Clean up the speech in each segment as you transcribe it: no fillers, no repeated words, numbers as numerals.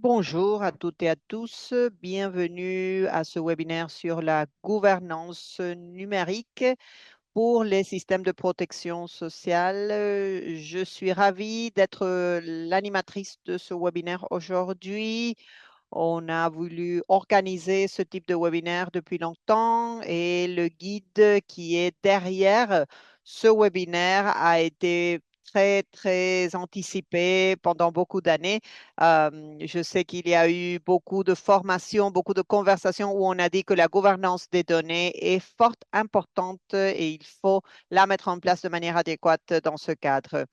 Bonjour à toutes et à tous. Bienvenue à ce webinaire sur la gouvernance numérique pour les systèmes de protection sociale. Je suis ravie d'être l'animatrice de ce webinaire aujourd'hui. On a voulu organiser ce type de webinaire depuis longtemps et le guide qui est derrière ce webinaire a été très, très anticipé pendant beaucoup d'années. Je sais qu'il y a eu beaucoup de formations, beaucoup de conversations où on a dit que la gouvernance des données est fort importante et il faut la mettre en place de manière adéquate dans ce cadre.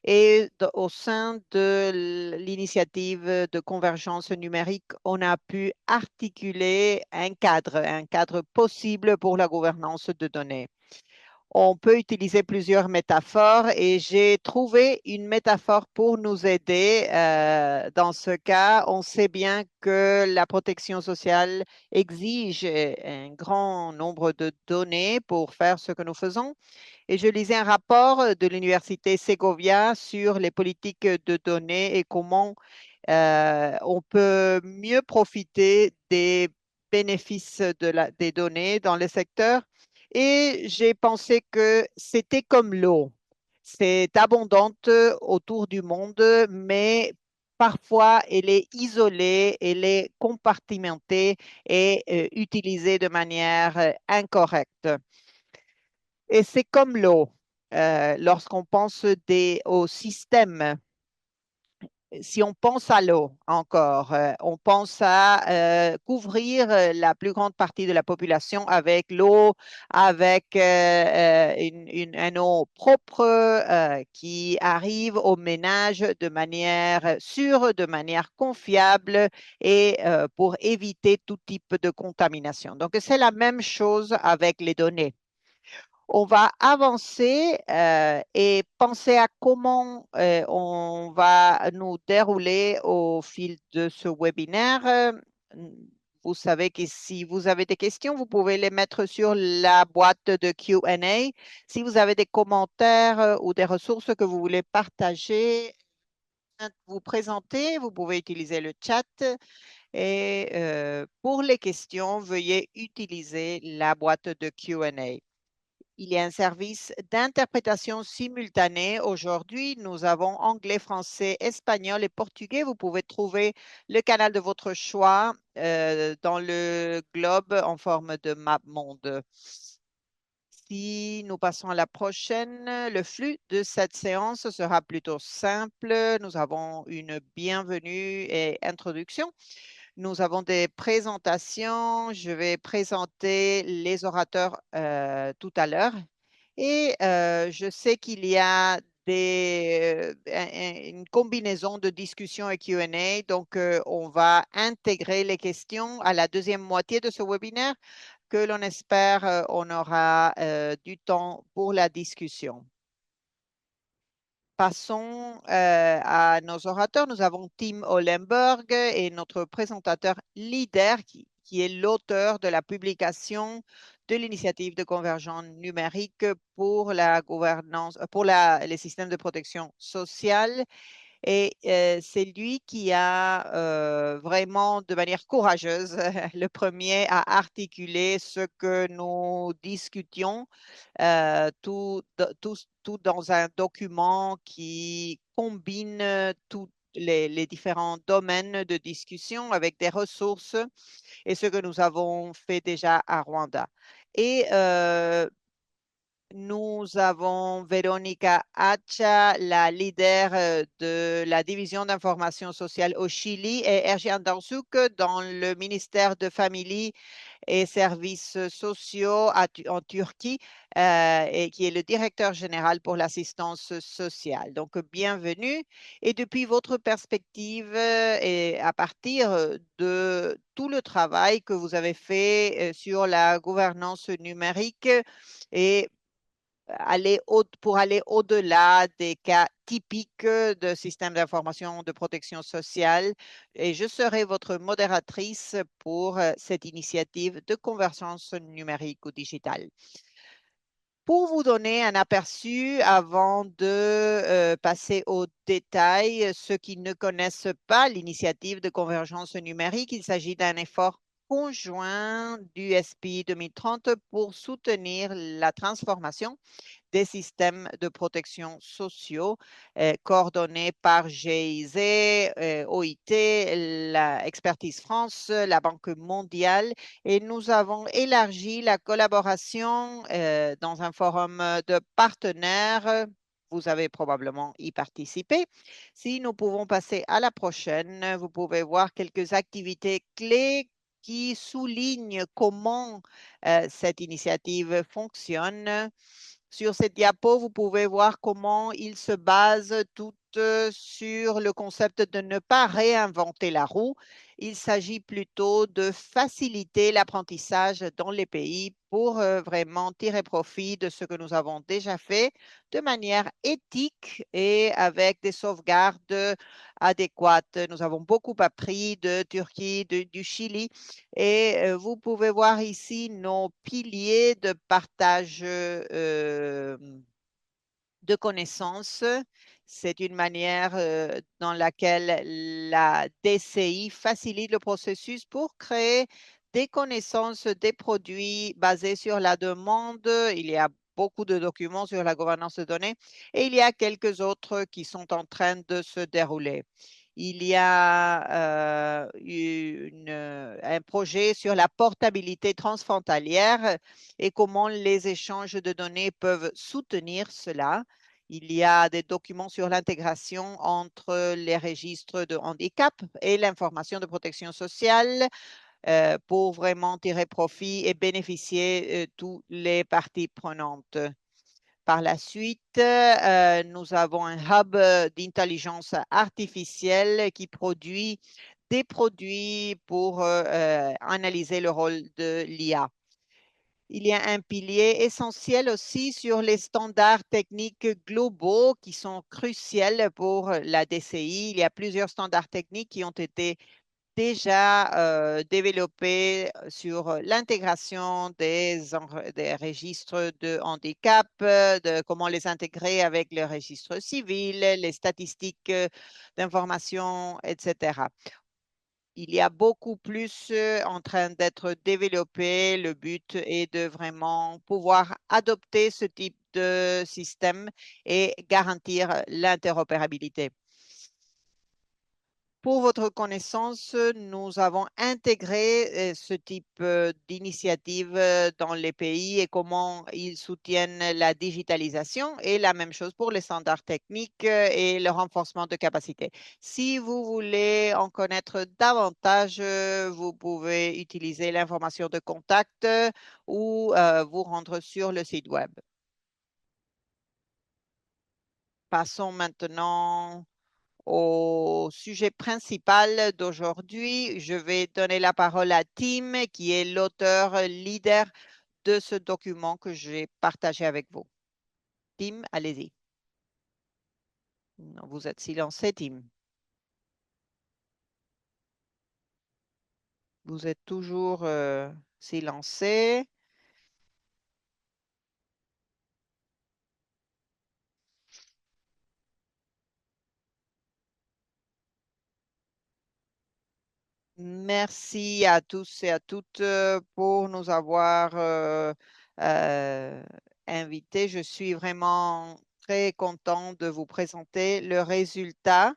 Et au sein de l'initiative de convergence numérique, on a pu articuler un cadre possible pour la gouvernance de données. On peut utiliser plusieurs métaphores et j'ai trouvé une métaphore pour nous aider. Dans ce cas, on sait bien que la protection sociale exige un grand nombre de données pour faire ce que nous faisons. Et je lisais un rapport de l'Université Segovia sur les politiques de données et comment on peut mieux profiter des bénéfices des données dans le secteur. Et j'ai pensé que c'était comme l'eau. C'est abondante autour du monde, mais parfois elle est isolée, elle est compartimentée et utilisée de manière incorrecte. Et c'est comme l'eau. Lorsqu'on pense au système, si on pense à l'eau encore, on pense à couvrir la plus grande partie de la population avec l'eau, avec une eau propre qui arrive au ménage de manière sûre, de manière confiable et pour éviter tout type de contamination. Donc, c'est la même chose avec les données. On va avancer et penser à comment on va nous dérouler au fil de ce webinaire. Vous savez que si vous avez des questions, vous pouvez les mettre sur la boîte de Q&A. Si vous avez des commentaires ou des ressources que vous voulez partager, vous présenter, vous pouvez utiliser le chat. Et pour les questions, veuillez utiliser la boîte de Q&A. Il y a un service d'interprétation simultanée. Aujourd'hui, nous avons anglais, français, espagnol et portugais. Vous pouvez trouver le canal de votre choix dans le globe en forme de map monde. Si nous passons à la prochaine, le flux de cette séance sera plutôt simple. Nous avons une bienvenue et introduction. Nous avons des présentations. Je vais présenter les orateurs tout à l'heure. Et je sais qu'il y a une combinaison de discussions et Q&A. Donc, on va intégrer les questions à la deuxième moitié de ce webinaire que l'on espère on aura du temps pour la discussion. Passons à nos orateurs. Nous avons Tim Hollenberg et notre présentateur leader qui est l'auteur de la publication de l'initiative de convergence numérique pour la gouvernance, pour les systèmes de protection sociale. Et c'est lui qui a vraiment, de manière courageuse, le premier à articuler ce que nous discutions, tout dans un document qui combine tous les différents domaines de discussion avec des ressources et ce que nous avons fait déjà à Rwanda. Et nous avons Véronica Hacha, la leader de la division d'information sociale au Chili, et Ercan Dansouk dans le ministère de Famille et Services sociaux en Turquie, et qui est le directeur général pour l'assistance sociale. Donc, bienvenue. Et depuis votre perspective et à partir de tout le travail que vous avez fait sur la gouvernance numérique et pour aller au-delà des cas typiques de systèmes d'information de protection sociale. Et je serai votre modératrice pour cette initiative de convergence numérique ou digitale. Pour vous donner un aperçu avant de passer aux détails, ceux qui ne connaissent pas l'initiative de convergence numérique, il s'agit d'un effort conjoint du SPI 2030 pour soutenir la transformation des systèmes de protection sociaux coordonnés par GIZ, OIT, la Expertise France, la Banque mondiale, et nous avons élargi la collaboration dans un forum de partenaires. Vous avez probablement y participé. Si nous pouvons passer à la prochaine, vous pouvez voir quelques activités clés qui soulignent comment cette initiative fonctionne. Sur cette diapo, vous pouvez voir comment il se base tout sur le concept de ne pas réinventer la roue. Il s'agit plutôt de faciliter l'apprentissage dans les pays pour vraiment tirer profit de ce que nous avons déjà fait de manière éthique et avec des sauvegardes adéquates. Nous avons beaucoup appris de Turquie, du Chili et vous pouvez voir ici nos piliers de partage de connaissances. C'est une manière dans laquelle la DCI facilite le processus pour créer des connaissances des produits basés sur la demande. Il y a beaucoup de documents sur la gouvernance de données et il y a quelques autres qui sont en train de se dérouler. Il y a un projet sur la portabilité transfrontalière et comment les échanges de données peuvent soutenir cela. Il y a des documents sur l'intégration entre les registres de handicap et l'information de protection sociale pour vraiment tirer profit et bénéficier toutes les parties prenantes. Par la suite, nous avons un hub d'intelligence artificielle qui produit des produits pour analyser le rôle de l'IA. Il y a un pilier essentiel aussi sur les standards techniques globaux qui sont cruciaux pour la DCI. Il y a plusieurs standards techniques qui ont été déjà développés sur l'intégration des registres de handicap, de comment les intégrer avec le registre civil, les statistiques d'information, etc. Il y a beaucoup plus en train d'être développé. Le but est de vraiment pouvoir adopter ce type de système et garantir l'interopérabilité. Pour votre connaissance, nous avons intégré ce type d'initiative dans les pays et comment ils soutiennent la digitalisation et la même chose pour les standards techniques et le renforcement de capacité. Si vous voulez en connaître davantage, vous pouvez utiliser l'information de contact ou vous rendre sur le site web. Passons maintenant au sujet principal d'aujourd'hui. Je vais donner la parole à Tim, qui est l'auteur leader de ce document que j'ai partagé avec vous. Tim, allez-y. Non, vous êtes silencé, Tim. Vous êtes toujours silencé. Merci à tous et à toutes pour nous avoir euh, invités. Je suis vraiment très content de vous présenter le résultat.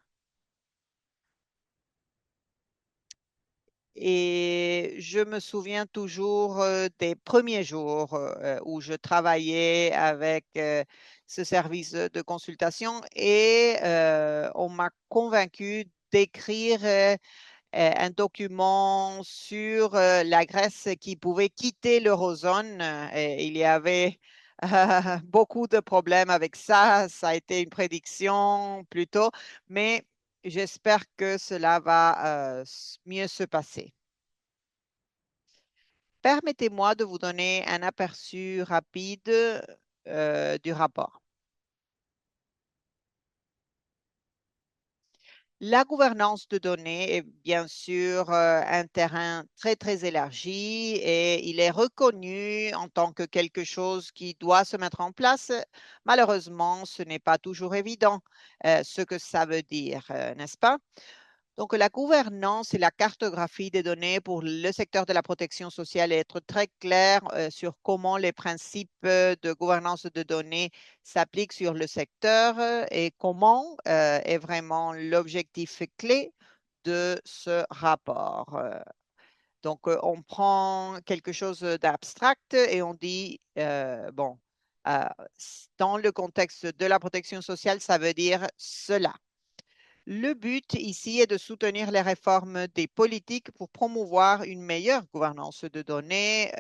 Et je me souviens toujours des premiers jours où je travaillais avec ce service de consultation et on m'a convaincu d'écrire un document sur la Grèce qui pouvait quitter l'eurozone. Et il y avait beaucoup de problèmes avec ça. Ça a été une prédiction plutôt, mais j'espère que cela va mieux se passer. Permettez-moi de vous donner un aperçu rapide du rapport. La gouvernance de données est bien sûr un terrain très, très élargi et il est reconnu en tant que quelque chose qui doit se mettre en place. Malheureusement, ce n'est pas toujours évident ce que ça veut dire, n'est-ce pas? Donc, la gouvernance et la cartographie des données pour le secteur de la protection sociale est être très clair sur comment les principes de gouvernance de données s'appliquent sur le secteur et comment est vraiment l'objectif clé de ce rapport. Donc, on prend quelque chose d'abstract et on dit, bon, euh, dans le contexte de la protection sociale, ça veut dire cela. Le but ici est de soutenir les réformes des politiques pour promouvoir une meilleure gouvernance de données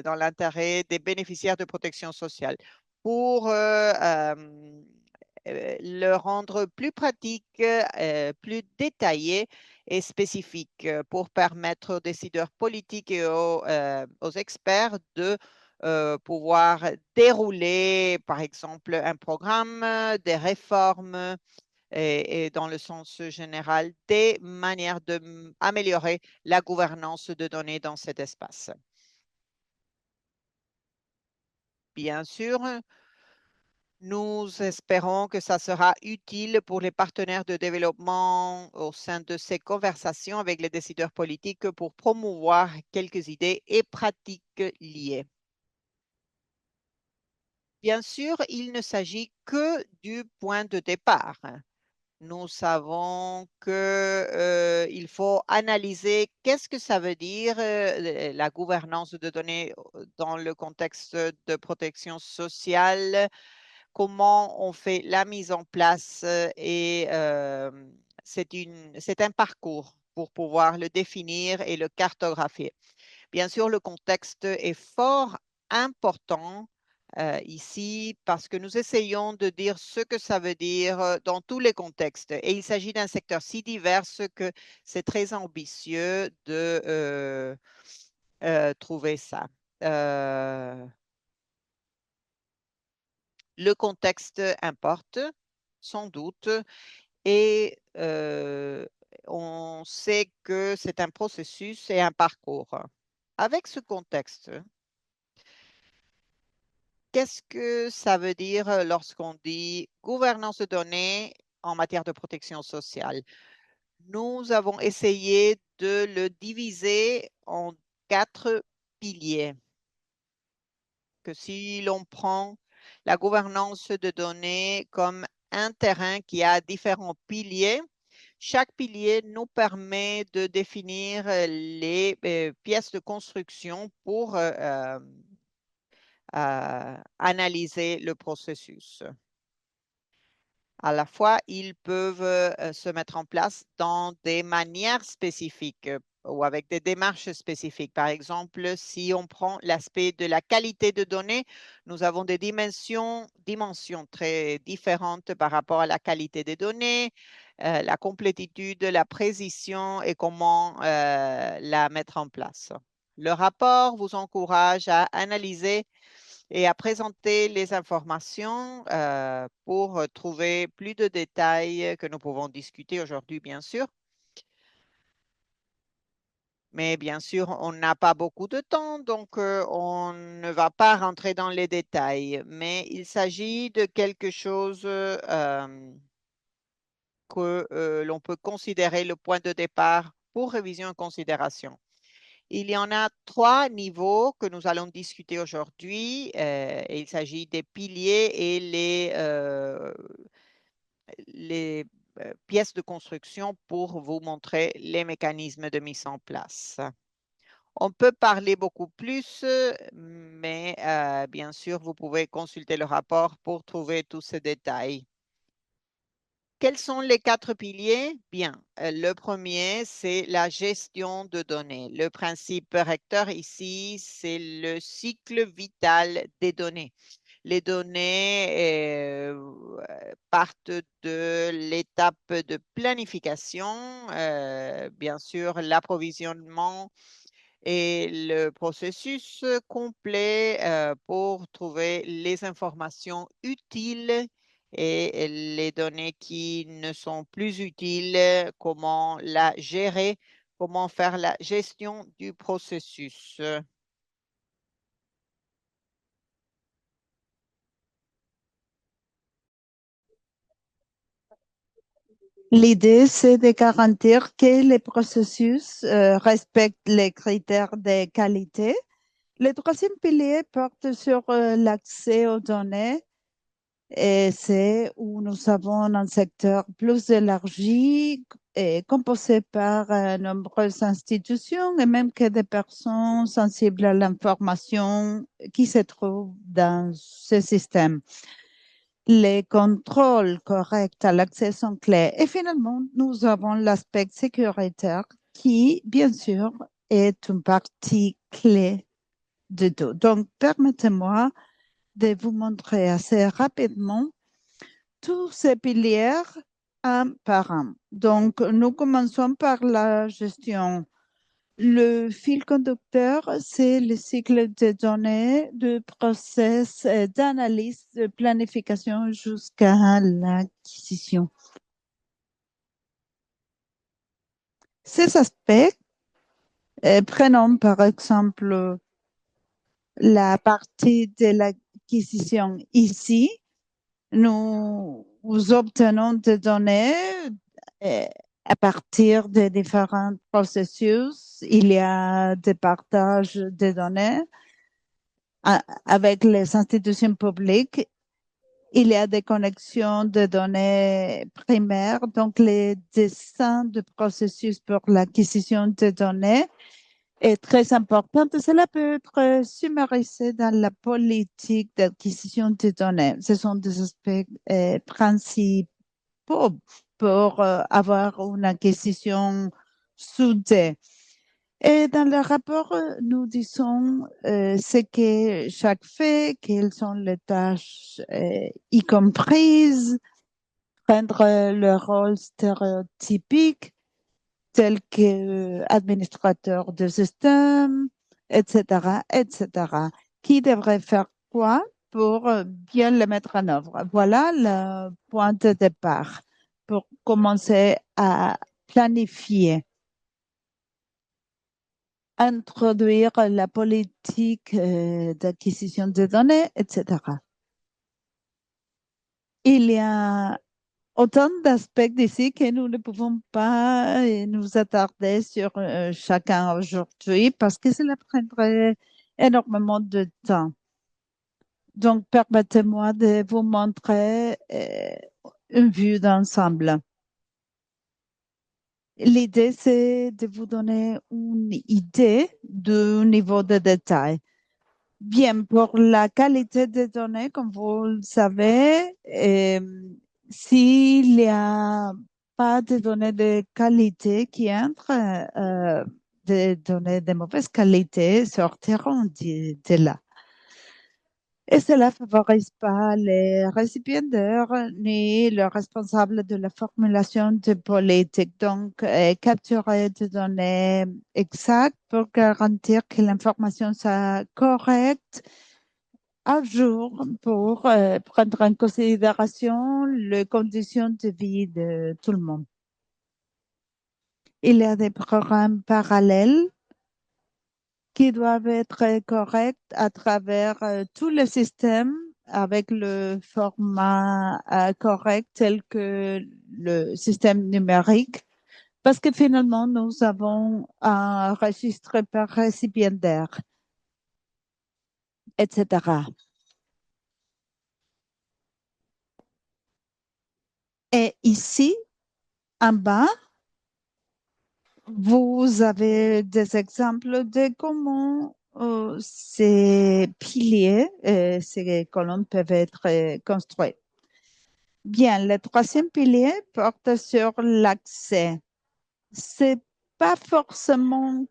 dans l'intérêt des bénéficiaires de protection sociale, pour le rendre plus pratique, plus détaillé et spécifique pour permettre aux décideurs politiques et aux experts de pouvoir dérouler, par exemple, un programme, des réformes et dans le sens général, des manières d'améliorer la gouvernance de données dans cet espace. Bien sûr, nous espérons que ça sera utile pour les partenaires de développement au sein de ces conversations avec les décideurs politiques pour promouvoir quelques idées et pratiques liées. Bien sûr, il ne s'agit que du point de départ. Nous savons que, il faut analyser qu'est-ce que ça veut dire la gouvernance de données dans le contexte de protection sociale, comment on fait la mise en place et c'est un parcours pour pouvoir le définir et le cartographier. Bien sûr, le contexte est fort important ici parce que nous essayons de dire ce que ça veut dire dans tous les contextes. Et il s'agit d'un secteur si divers que c'est très ambitieux de trouver ça. Euh, le contexte importe, sans doute, et on sait que c'est un processus et un parcours. Avec ce contexte, qu'est-ce que ça veut dire lorsqu'on dit gouvernance de données en matière de protection sociale? Nous avons essayé de le diviser en quatre piliers. Que si l'on prend la gouvernance de données comme un terrain qui a différents piliers, chaque pilier nous permet de définir les pièces de construction pour analyser le processus. À la fois, ils peuvent se mettre en place dans des manières spécifiques ou avec des démarches spécifiques. Par exemple, si on prend l'aspect de la qualité de données, nous avons des dimensions très différentes par rapport à la qualité des données, la complétude, la précision et comment la mettre en place. Le rapport vous encourage à analyser et à présenter les informations pour trouver plus de détails que nous pouvons discuter aujourd'hui, bien sûr. Mais bien sûr, on n'a pas beaucoup de temps, donc on ne va pas rentrer dans les détails. Mais il s'agit de quelque chose que l'on peut considérer le point de départ pour révision et considération. Il y en a trois niveaux que nous allons discuter aujourd'hui. Et il s'agit des piliers et les pièces de construction pour vous montrer les mécanismes de mise en place. On peut parler beaucoup plus, mais bien sûr, vous pouvez consulter le rapport pour trouver tous ces détails. Quels sont les quatre piliers? Bien, le premier, c'est la gestion de données. Le principe recteur ici, c'est le cycle vital des données. Les données partent de l'étape de planification, bien sûr, l'approvisionnement et le processus complet pour trouver les informations utiles et les données qui ne sont plus utiles, comment la gérer, comment faire la gestion du processus. L'idée, c'est de garantir que les processus respectent les critères de qualité. Le troisième pilier porte sur l'accès aux données et c'est où nous avons un secteur plus élargi et composé par nombreuses institutions et même que des personnes sensibles à l'information qui se trouvent dans ce système. Les contrôles corrects à l'accès sont clés. Et finalement, nous avons l'aspect sécuritaire qui, bien sûr, est une partie clé de tout. Donc, permettez-moi de vous montrer assez rapidement tous ces piliers un par un. Donc, nous commençons par la gestion. Le fil conducteur, c'est le cycle de données, de process d'analyse, de planification jusqu'à l'acquisition. Ces aspects, prenons par exemple la partie de l'acquisition ici. Nous obtenons des données euh, à partir de différents processus. Il y a des partages de données avec les institutions publiques. Il y a des connexions de données primaires, donc les dessins de processus pour l'acquisition de données est très important. Cela peut être sumarisé dans la politique d'acquisition de données. Ce sont des aspects principaux pour avoir une acquisition soudée. Et dans le rapport, nous disons ce que chaque fait, quelles sont les tâches y comprises, prendre le rôle stéréotypique tel qu'administrateur de système, etc., etc. Qui devrait faire quoi pour bien le mettre en œuvre? Voilà le point de départ pour commencer à planifier, introduire la politique d'acquisition de données, etc. Il y a autant d'aspects ici que nous ne pouvons pas nous attarder sur chacun aujourd'hui parce que cela prendrait énormément de temps. Donc, permettez-moi de vous montrer une vue d'ensemble. L'idée, c'est de vous donner une idée du niveau de détail. Bien, pour la qualité des données, comme vous le savez, s'il n'y a pas de données de qualité qui entrent, des données de mauvaise qualité sortiront de là. Et cela ne favorise pas les récipiendaires ni le responsable de la formulation de politique. Donc, capturer des données exactes pour garantir que l'information soit correcte à jour pour prendre en considération les conditions de vie de tout le monde. Il y a des programmes parallèles qui doivent être corrects à travers tout le système avec le format correct tel que le système numérique, parce que finalement, nous avons un registre par récipiendaire, etc. Et ici, en bas, vous avez des exemples de comment ces piliers, ces colonnes peuvent être construits. Bien, le troisième pilier porte sur l'accès. C'est pas forcément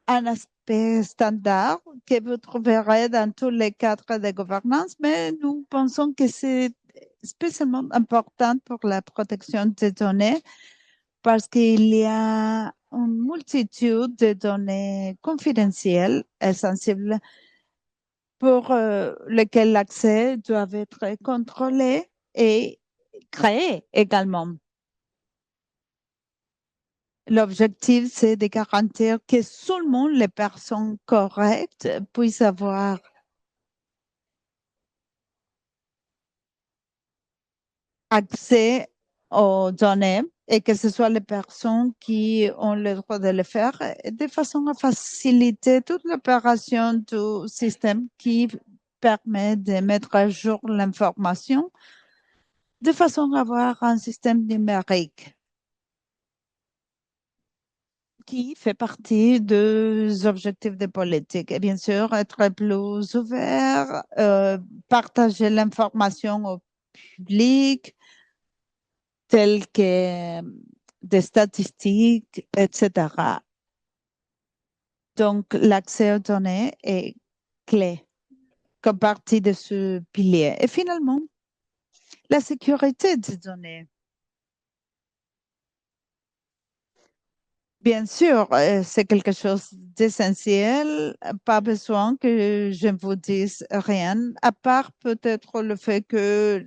un aspect standard que vous trouverez dans tous les cadres de gouvernance, mais nous pensons que c'est spécialement important pour la protection des données parce qu'il y a une multitude de données confidentielles et sensibles pour lesquelles l'accès doit être contrôlé et créés également. L'objectif, c'est de garantir que seulement les personnes correctes puissent avoir accès aux données et que ce soit les personnes qui ont le droit de le faire de façon à faciliter toute l'opération du système qui permet de mettre à jour l'information de façon à avoir un système numérique qui fait partie des objectifs de politique. Et bien sûr, être plus ouvert, partager l'information au public, telles que des statistiques, etc. Donc, l'accès aux données est clé comme partie de ce pilier. Et finalement, la sécurité des données. Bien sûr, c'est quelque chose d'essentiel. Pas besoin que je vous dise rien, à part peut-être le fait que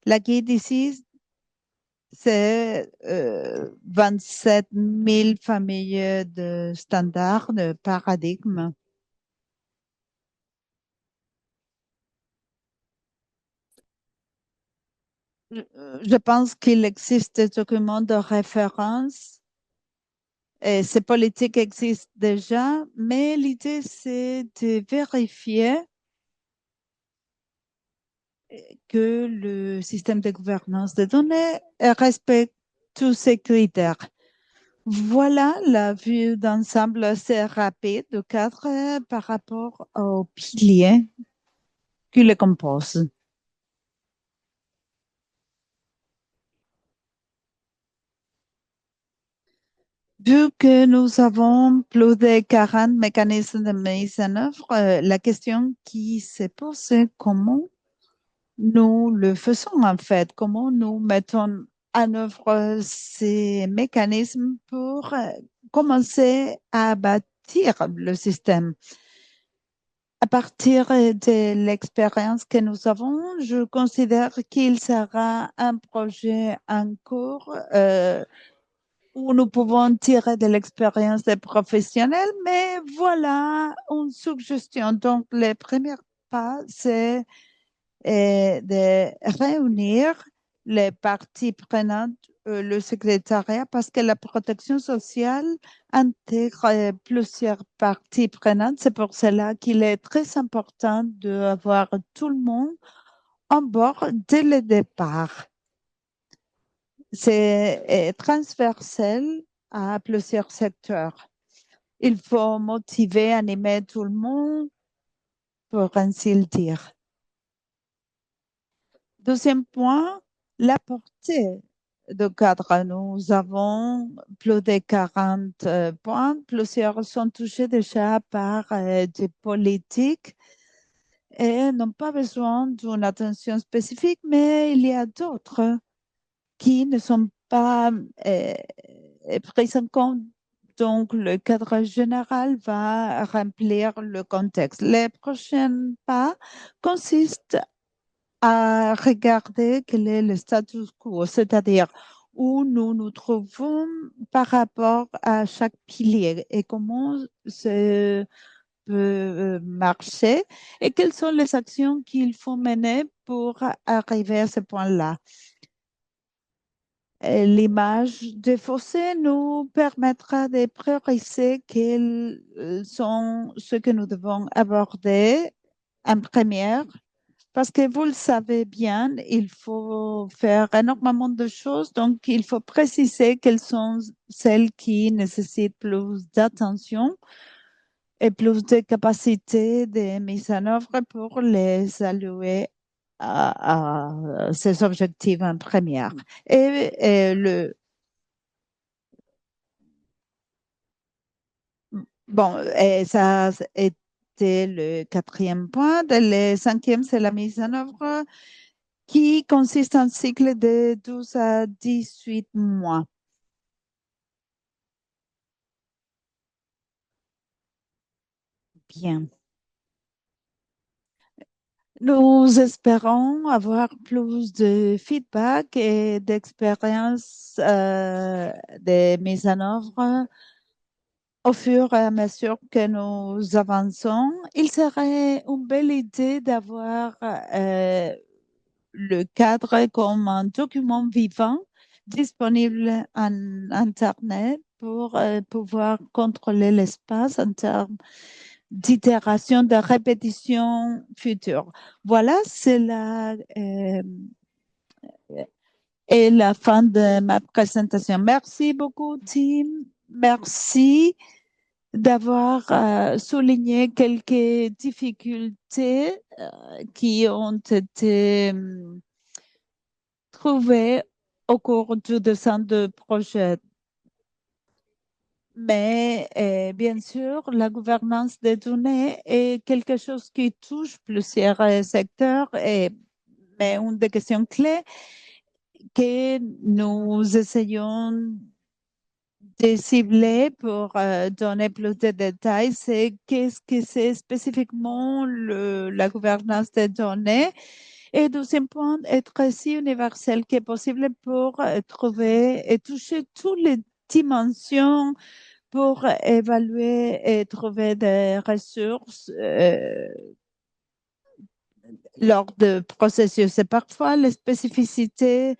la guide ici, c'est 27 000 familles de standards, de paradigmes. Je pense qu'il existe des documents de référence et ces politiques existent déjà, mais l'idée, c'est de vérifier que le système de gouvernance des données respecte tous ces critères. Voilà la vue d'ensemble assez rapide du cadre par rapport aux piliers qui le composent. Vu que nous avons plus de 40 mécanismes de mise en œuvre, la question qui se pose, c'est comment nous le faisons en fait, comment nous mettons en œuvre ces mécanismes pour commencer à bâtir le système. À partir de l'expérience que nous avons, je considère qu'il sera un projet en cours où nous pouvons tirer de l'expérience des professionnels, mais voilà une suggestion. Donc, le premier pas, c'est de réunir les parties prenantes, le secrétariat, parce que la protection sociale intègre plusieurs parties prenantes. C'est pour cela qu'il est très important d'avoir tout le monde en bord dès le départ. C'est transversal à plusieurs secteurs. Il faut motiver, animer tout le monde, pour ainsi le dire. Deuxième point, la portée du cadre. Nous avons plus de 40 points. Plusieurs sont touchés déjà par des politiques et n'ont pas besoin d'une attention spécifique, mais il y a d'autres qui ne sont pas euh, prises en compte. Donc, le cadre général va remplir le contexte. Les prochains pas consistent à regarder quel est le status quo, c'est-à-dire où nous nous trouvons par rapport à chaque pilier et comment ça peut marcher et quelles sont les actions qu'il faut mener pour arriver à ce point-là. L'image de fossé nous permettra de prioriser quels sont ceux que nous devons aborder en première. Parce que vous le savez bien, il faut faire énormément de choses, donc il faut préciser quelles sont celles qui nécessitent plus d'attention et plus de capacité de mise en œuvre pour les allouer à ces objectifs en première. Et bon, et ça était le quatrième point. Le cinquième, c'est la mise en œuvre qui consiste en cycle de 12 à 18 mois. Bien. Nous espérons avoir plus de feedback et d'expérience de mise en œuvre au fur et à mesure que nous avançons. Il serait une belle idée d'avoir le cadre comme un document vivant disponible en Internet pour pouvoir contrôler l'espace en termes d'itération, de répétition future. Voilà, c'est et la fin de ma présentation. Merci beaucoup, Tim. Merci d'avoir souligné quelques difficultés qui ont été trouvées au cours du dessin de projet. Mais bien sûr, la gouvernance des données est quelque chose qui touche plusieurs secteurs, mais une des questions clés que nous essayons de cibler pour donner plus de détails, c'est qu'est-ce que c'est spécifiquement la gouvernance des données. Et deuxième point, être aussi universel que possible pour trouver et toucher toutes les dimensions pour évaluer et trouver des ressources lors de processus. Et parfois, les spécificités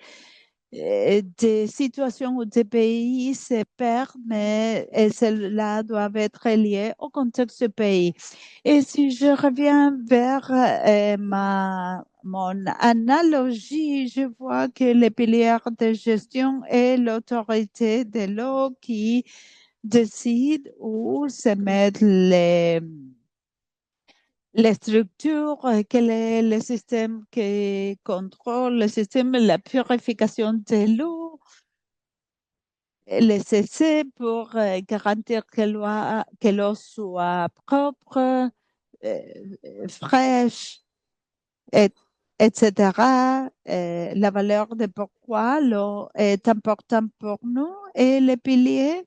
des situations ou des pays se perdent, mais celles-là doivent être liées au contexte du pays. Et si je reviens vers mon analogie, je vois que les piliers de gestion et l'autorité de l'eau qui décident où se mettent les structures, quel est le système qui contrôle le système, la purification de l'eau, les CC pour garantir que l'eau soit propre, fraîche, et- etc. La valeur de pourquoi l'eau est importante pour nous et les piliers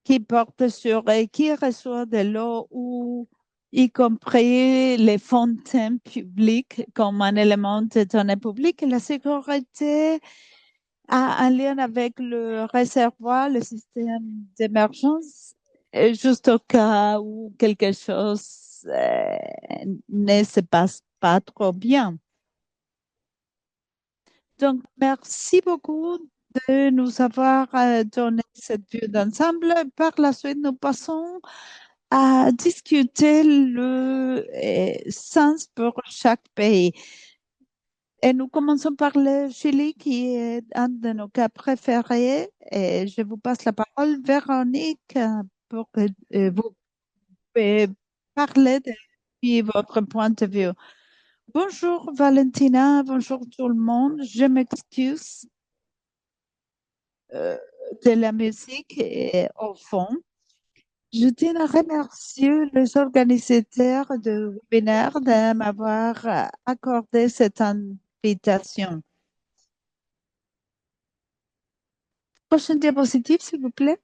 qui porte sur et qui reçoit de l'eau ou y compris les fontaines publiques comme un élément de données publiques. La sécurité a un lien avec le réservoir, le système d'émergence, juste au cas où quelque chose ne se passe pas trop bien. Donc, merci beaucoup de nous avoir donné cette vue d'ensemble. Par la suite, nous passons à discuter le sens pour chaque pays. Et nous commençons par le Chili, qui est un de nos cas préférés. Et je vous passe la parole, Véronique, pour que vous puissiez parler depuis votre point de vue. Bonjour Valentina, bonjour tout le monde. Je m'excuse euh, de la musique et au fond. Je tiens à remercier les organisateurs de webinaire de m'avoir accordé cette invitation. Prochaine diapositive, s'il vous plaît.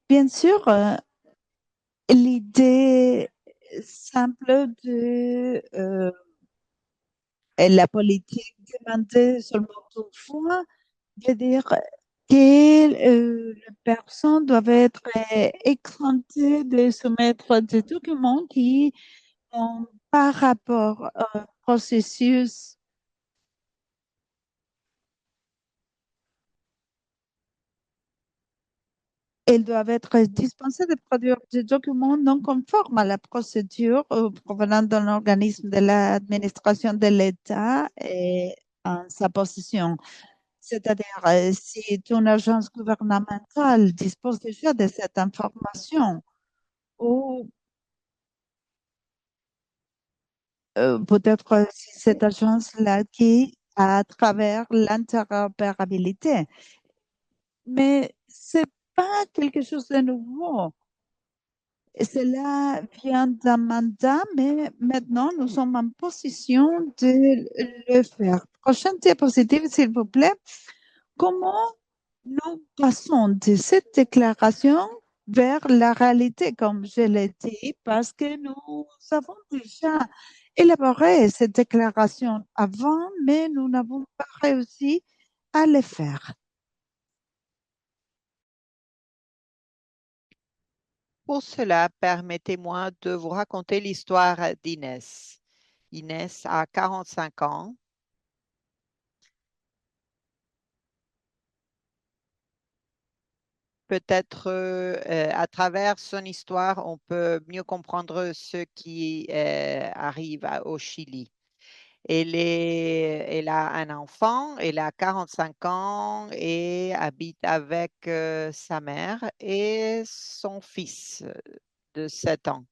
Bien sûr, l'idée simple de la politique demandée seulement une fois, veut dire que les personnes doivent être exemptées de soumettre des documents qui par rapport au processus, elles doivent être dispensées de produire des documents non conformes à la procédure provenant d'un organisme de l'administration de l'État et en sa possession. C'est-à-dire, si une agence gouvernementale dispose déjà de cette information, ou peut-être si cette agence-là qui à travers l'interopérabilité. Mais c'est pas quelque chose de nouveau. Cela vient d'un mandat, mais maintenant nous sommes en position de le faire. Prochaine diapositive, s'il vous plaît. Comment nous passons de cette déclaration vers la réalité, comme je l'ai dit, parce que nous avons déjà élaboré cette déclaration avant, mais nous n'avons pas réussi à le faire. Pour cela, permettez-moi de vous raconter l'histoire d'Inès. Inès a 45 ans. Peut-être à travers son histoire, on peut mieux comprendre ce qui arrive au Chili. Elle a un enfant, elle a 45 ans et habite avec sa mère et son fils de 7 ans.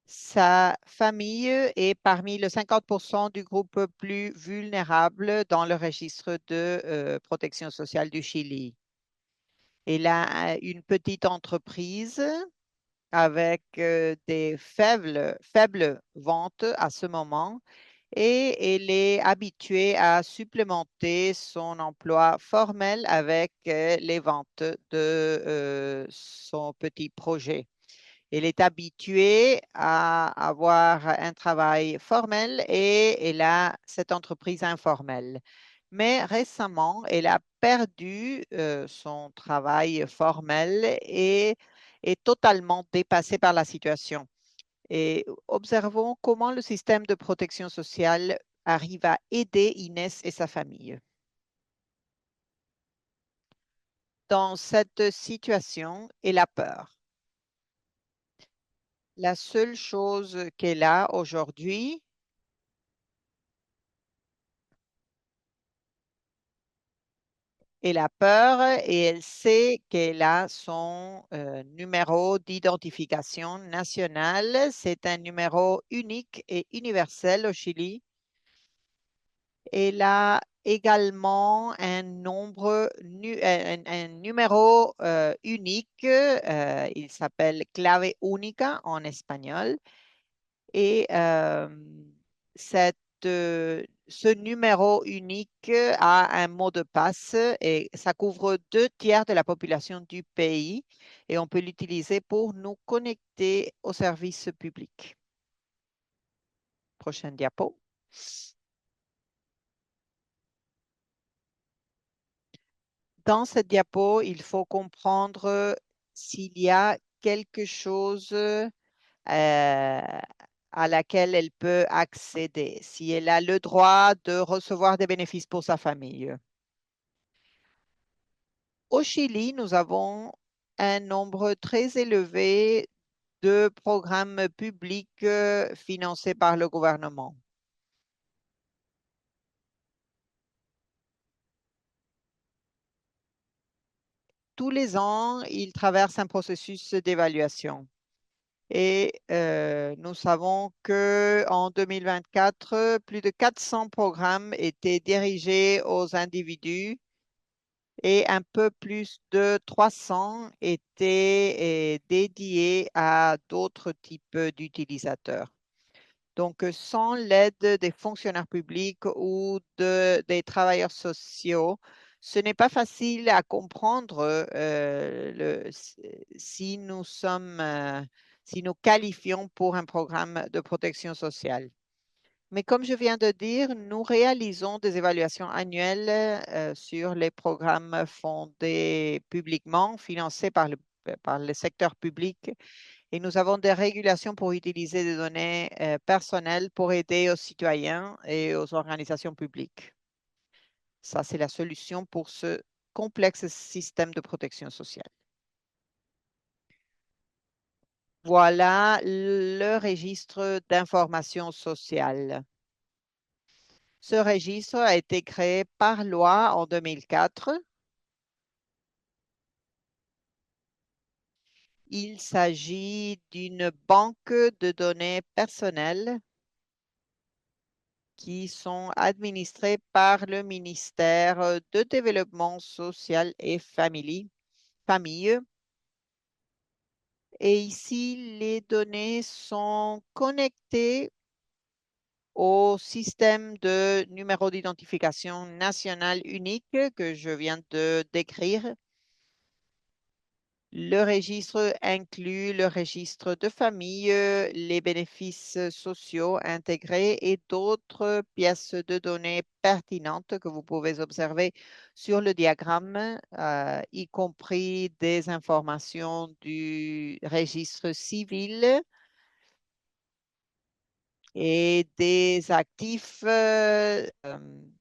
Sa famille est parmi les 50% du groupe plus vulnérable dans le registre de protection sociale du Chili. Elle a une petite entreprise avec des faibles ventes à ce moment et elle est habituée à supplémenter son emploi formel avec les ventes de son petit projet. Elle est habituée à avoir un travail formel et elle a cette entreprise informelle. Mais récemment, elle a perdu son travail formel et est totalement dépassée par la situation. Et observons comment le système de protection sociale arrive à aider Inès et sa famille. Dans cette situation, elle a peur. La seule chose qu'elle a aujourd'hui, elle a peur et elle sait qu'elle a son numéro d'identification nationale. C'est un numéro unique et universel au Chili. Elle a également un numéro unique. Il s'appelle clave única en espagnol. Et ce numéro unique a un mot de passe et ça couvre 2 tiers de la population du pays et on peut l'utiliser pour nous connecter aux services publics. Prochaine diapo. Dans cette diapo, il faut comprendre s'il y a quelque chose à laquelle elle peut accéder, si elle a le droit de recevoir des bénéfices pour sa famille. Au Chili, nous avons un nombre très élevé de programmes publics financés par le gouvernement. Tous les ans, ils traversent un processus d'évaluation. Et nous savons qu'en 2024, plus de 400 programmes étaient dirigés aux individus et un peu plus de 300 étaient dédiés à d'autres types d'utilisateurs. Donc, sans l'aide des fonctionnaires publics ou des travailleurs sociaux, ce n'est pas facile à comprendre si si nous qualifions pour un programme de protection sociale. Mais comme je viens de dire, nous réalisons des évaluations annuelles sur les programmes fondés publiquement, financés par le secteur public, et nous avons des régulations pour utiliser des données personnelles pour aider aux citoyens et aux organisations publiques. Ça, c'est la solution pour ce complexe système de protection sociale. Voilà le registre d'information sociale. Ce registre a été créé par loi en 2004. Il s'agit d'une banque de données personnelles qui sont administrées par le ministère de Développement social et famille. Et ici, les données sont connectées au système de numéro d'identification national unique que je viens de décrire. Le registre inclut le registre de famille, les bénéfices sociaux intégrés et d'autres pièces de données pertinentes que vous pouvez observer sur le diagramme, y compris des informations du registre civil et des actifs,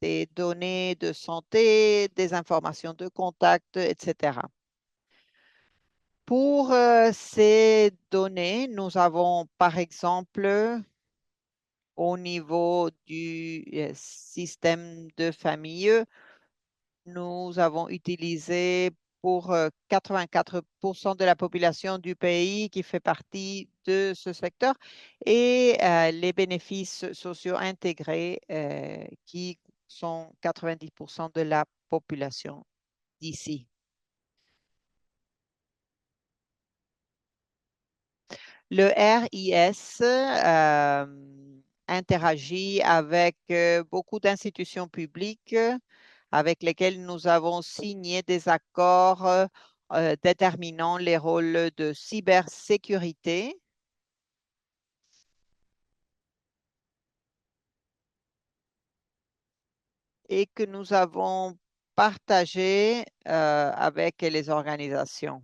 des données de santé, des informations de contact, etc. Pour ces données, nous avons par exemple au niveau du système de famille, nous avons utilisé pour 84% de la population du pays qui fait partie de ce secteur et les bénéfices sociaux intégrés qui sont 90% de la population d'ici. Le RIS interagit avec beaucoup d'institutions publiques avec lesquelles nous avons signé des accords déterminant les rôles de cybersécurité et que nous avons partagé avec les organisations.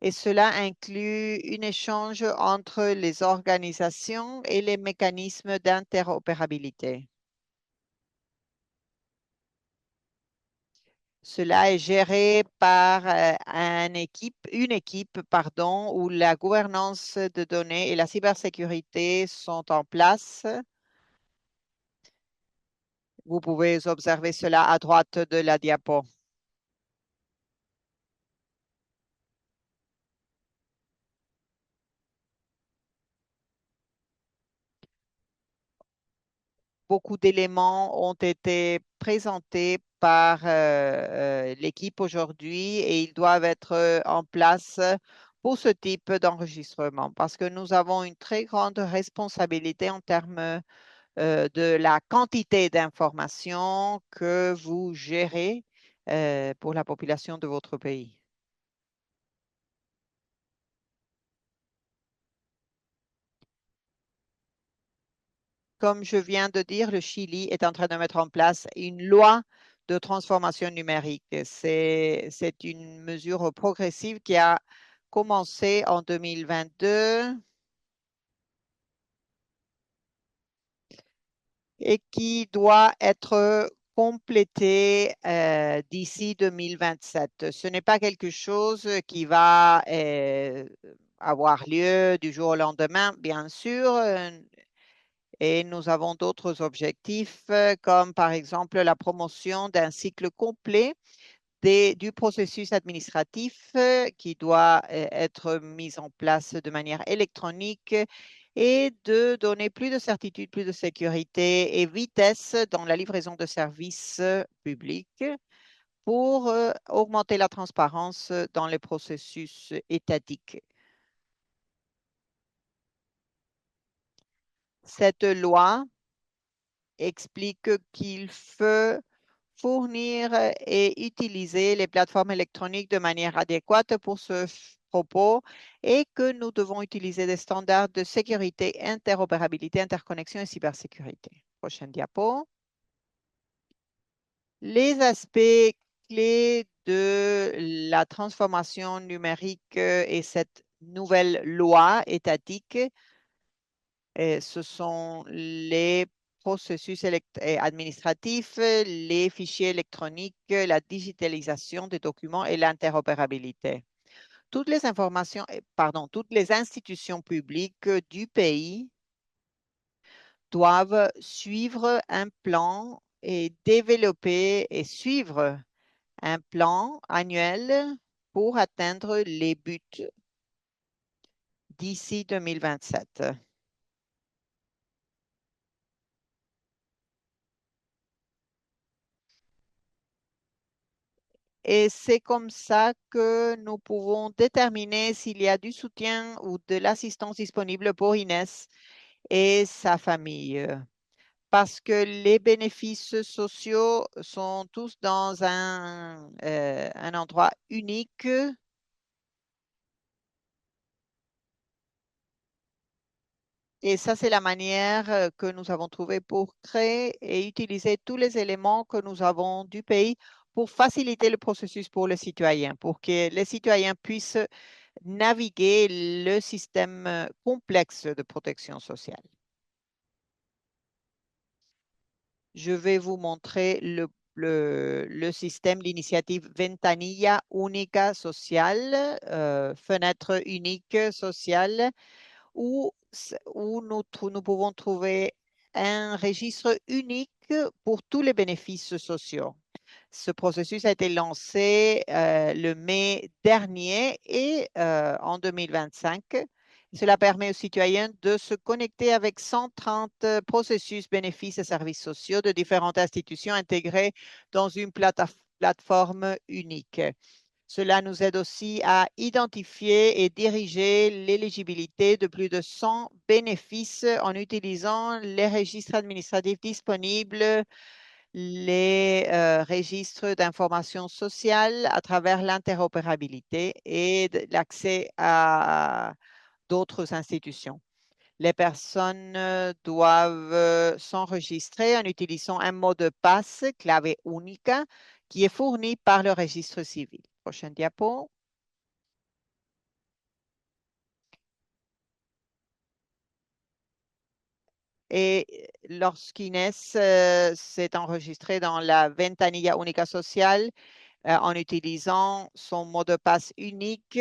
Et cela inclut un échange entre les organisations et les mécanismes d'interopérabilité. Cela est géré par une équipe, pardon, où la gouvernance de données et la cybersécurité sont en place. Vous pouvez observer cela à droite de la diapo. Beaucoup d'éléments ont été présentés par l'équipe aujourd'hui et ils doivent être en place pour ce type d'enregistrement parce que nous avons une très grande responsabilité en termes de la quantité d'informations que vous gérez pour la population de votre pays. Comme je viens de dire, le Chili est en train de mettre en place une loi de transformation numérique. C'est une mesure progressive qui a commencé en 2022 et qui doit être complétée d'ici 2027. Ce n'est pas quelque chose qui va avoir lieu du jour au lendemain, bien sûr, et nous avons d'autres objectifs, comme par exemple la promotion d'un cycle complet du processus administratif qui doit être mis en place de manière électronique et de donner plus de certitude, plus de sécurité et vitesse dans la livraison de services publics pour augmenter la transparence dans les processus étatiques. Cette loi explique qu'il faut fournir et utiliser les plateformes électroniques de manière adéquate pour ce propos et que nous devons utiliser des standards de sécurité, interopérabilité, interconnexion et cybersécurité. Prochaine diapo. Les aspects clés de la transformation numérique et cette nouvelle loi étatique, ce sont les processus administratifs, les fichiers électroniques, la digitalisation des documents et l'interopérabilité. Toutes les informations, pardon, toutes les institutions publiques du pays doivent suivre un plan et développer et suivre un plan annuel pour atteindre les buts d'ici 2027. Et c'est comme ça que nous pouvons déterminer s'il y a du soutien ou de l'assistance disponible pour Inès et sa famille. Parce que les bénéfices sociaux sont tous dans un endroit unique Et ça, c'est la manière que nous avons trouvée pour créer et utiliser tous les éléments que nous avons du pays pour faciliter le processus pour les citoyens, pour que les citoyens puissent naviguer le système complexe de protection sociale. Je vais vous montrer le système, l'initiative Ventanilla Única Social, fenêtre unique sociale, où nous pouvons trouver un registre unique pour tous les bénéfices sociaux. Ce processus a été lancé le mai dernier et en 2025. Cela permet aux citoyens de se connecter avec 130 processus, bénéfices et services sociaux de différentes institutions intégrées dans une plateforme unique. Cela nous aide aussi à identifier et diriger l'éligibilité de plus de 100 bénéfices en utilisant les registres administratifs disponibles, les registres d'information sociale à travers l'interopérabilité et l'accès à d'autres institutions. Les personnes doivent s'enregistrer en utilisant un mot de passe clave única qui est fourni par le registre civil. Prochaine diapo. Et lorsqu'Inès s'est enregistrée dans la Ventanilla Única Social en utilisant son mot de passe unique,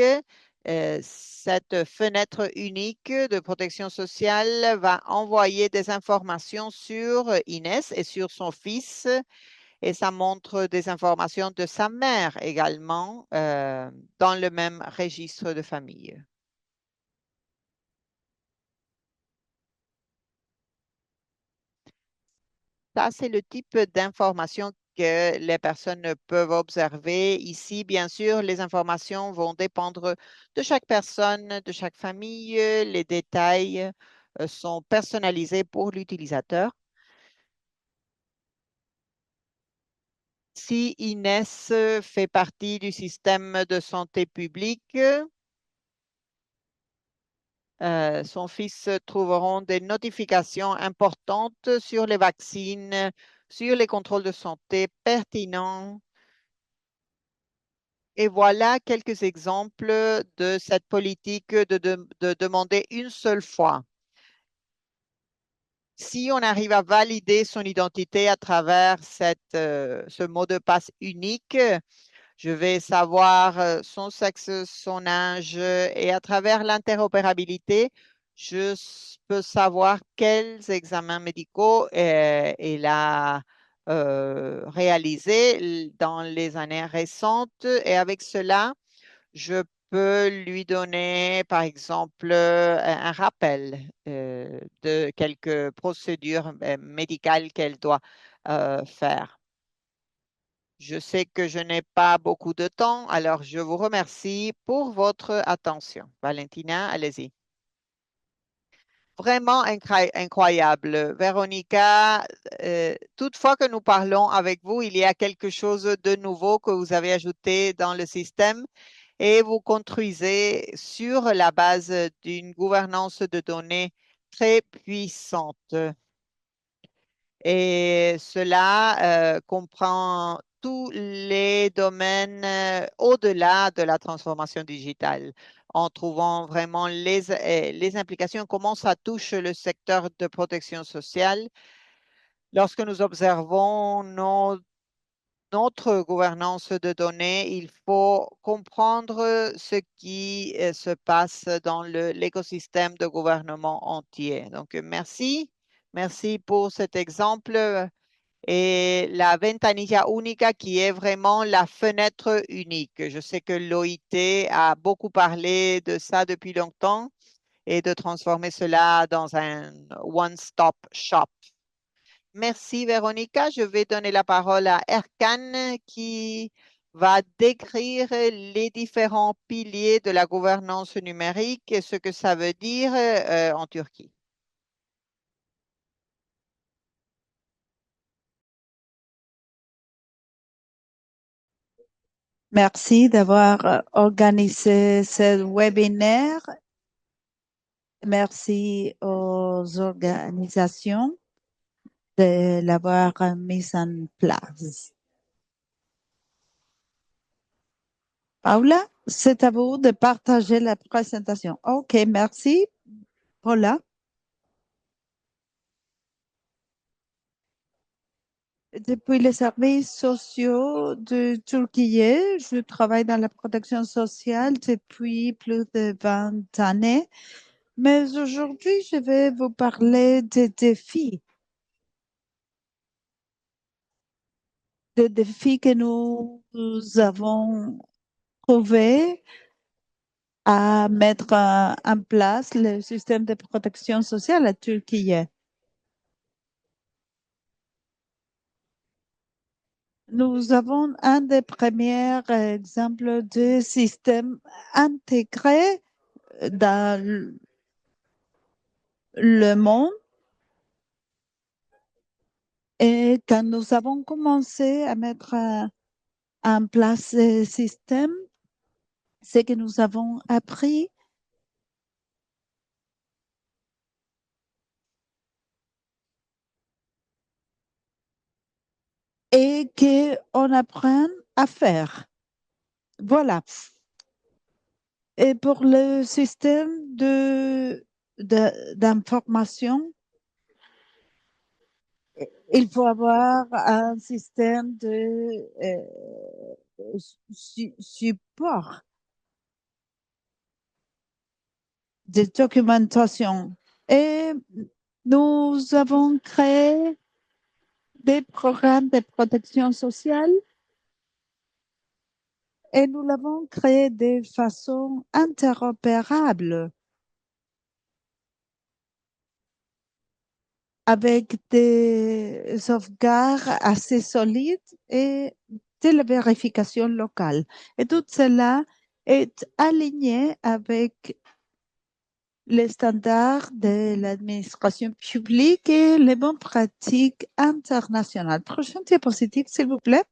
cette fenêtre unique de protection sociale va envoyer des informations sur Inès et sur son fils. Et ça montre des informations de sa mère également dans le même registre de famille. Ça, c'est le type d'information que les personnes peuvent observer. Ici, bien sûr, les informations vont dépendre de chaque personne, de chaque famille. Les détails sont personnalisés pour l'utilisateur. Si Inès fait partie du système de santé publique, son fils trouveront des notifications importantes sur les vaccins, sur les contrôles de santé pertinents. Et voilà quelques exemples de cette politique de demander une seule fois. Si on arrive à valider son identité à travers ce mot de passe unique, je vais savoir son sexe, son âge et à travers l'interopérabilité, peux savoir quels examens médicaux il a réalisés dans les années récentes. Et avec cela, je peux lui donner, par exemple, un rappel de quelques procédures médicales qu'elle doit faire. Je sais que je n'ai pas beaucoup de temps, alors je vous remercie pour votre attention. Valentina, allez-y. Vraiment incroyable. Véronica, toutefois que nous parlons avec vous, il y a quelque chose de nouveau que vous avez ajouté dans le système et vous construisez sur la base d'une gouvernance de données très puissante. Et cela comprend tous les domaines au-delà de la transformation digitale, en trouvant vraiment les implications, comment ça touche le secteur de protection sociale. Lorsque nous observons notre gouvernance de données, il faut comprendre ce qui se passe dans l'écosystème de gouvernement entier. Donc, merci. Merci pour cet exemple et la ventanilla única qui est vraiment la fenêtre unique. Je sais que l'OIT a beaucoup parlé de ça depuis longtemps et de transformer cela dans un one-stop shop. Merci Véronica. Je vais donner la parole à Erkan qui va décrire les différents piliers de la gouvernance numérique et ce que ça veut dire en Turquie. Merci d'avoir organisé ce webinaire. Merci aux aux organisations de l'avoir mise en place. Paula, c'est à vous de partager la présentation. OK, merci, Paula. Depuis les services sociaux de Turquie, je travaille dans la protection sociale depuis plus de 20 années. Mais aujourd'hui, je vais vous parler des défis que nous avons trouvés à mettre en place le système de protection sociale à Turquie. Nous avons un des premiers exemples de système intégré dans le monde. Et quand nous avons commencé à mettre en place ce système, c'est que nous avons appris et qu'on apprend à faire. Voilà. Et pour le système d'information, il faut avoir un système de support, de documentation. Et nous avons créé des programmes de protection sociale et nous l'avons créé de façon interopérable avec des sauvegardes assez solides et de la vérification locale. Et tout cela est aligné avec les standards de l'administration publique et les bonnes pratiques internationales. Prochaine diapositive, s'il vous plaît.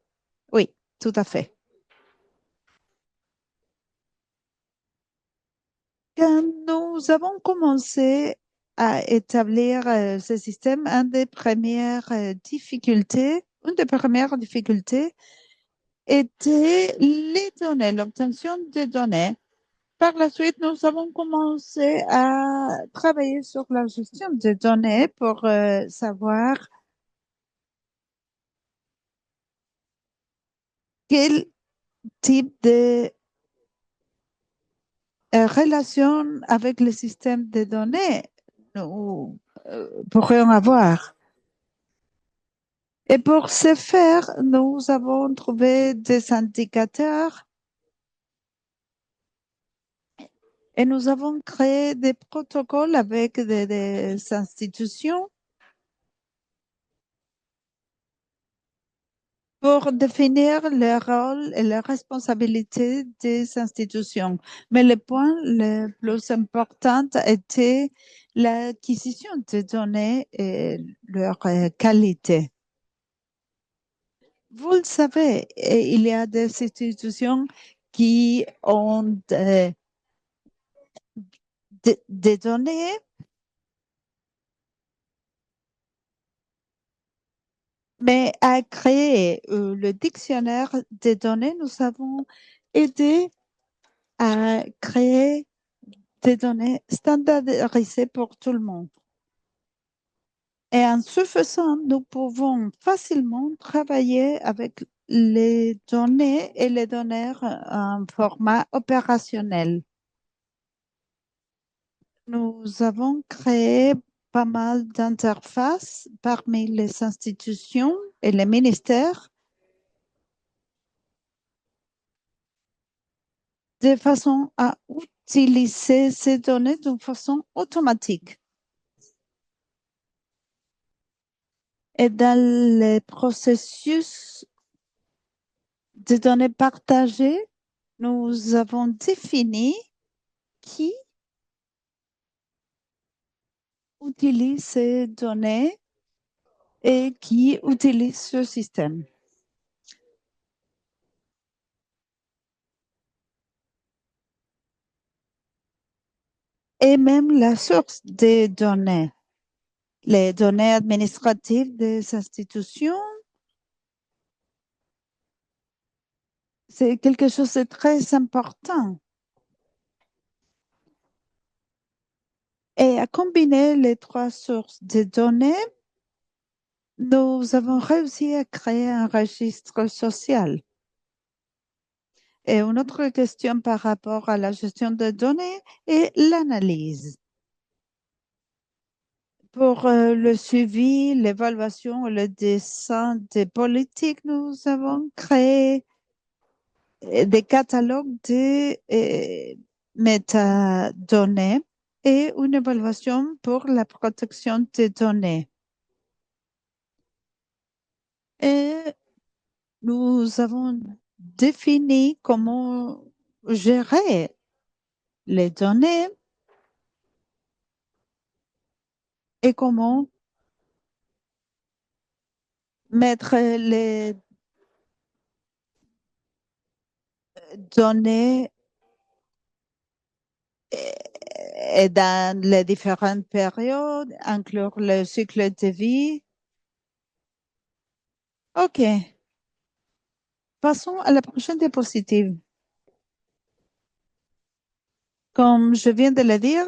Oui, tout à fait. Quand nous avons commencé à établir ce système, une des premières difficultés était les données, l'obtention des données. Par la suite, nous avons commencé à travailler sur la gestion des données pour savoir quel type de relation avec le système de données nous pourrions avoir. Et pour ce faire, nous avons trouvé des indicateurs et nous avons créé des protocoles avec des institutions pour définir le rôle et les responsabilités des institutions. Mais le point le plus important était l'acquisition de données et leur qualité. Vous le savez, il y a des institutions qui ont des données, mais à créer le dictionnaire des données, nous avons aidé à créer des données standardisées pour tout le monde. Et en ce faisant, nous pouvons facilement travailler avec les données et les données en format opérationnel. Nous avons créé pas mal d'interfaces parmi les institutions et les ministères de façon à utiliser ces données de façon automatique. Et dans le processus de données partagées, nous avons défini qui utilise ces données et qui utilise ce système. Et même la source des données. Les données administratives des institutions, c'est quelque chose de très important. Et à combiner les trois sources de données, nous avons réussi à créer un registre social. Et une autre question par rapport à la gestion de données est l'analyse. Pour le suivi, l'évaluation et le dessin des politiques, nous avons créé des catalogues de métadonnées et une évaluation pour la protection des données. Et nous avons défini comment gérer les données et comment mettre les données dans les différentes périodes, inclure le cycle de vie. OK, passons à la prochaine diapositive. Comme je viens de le dire,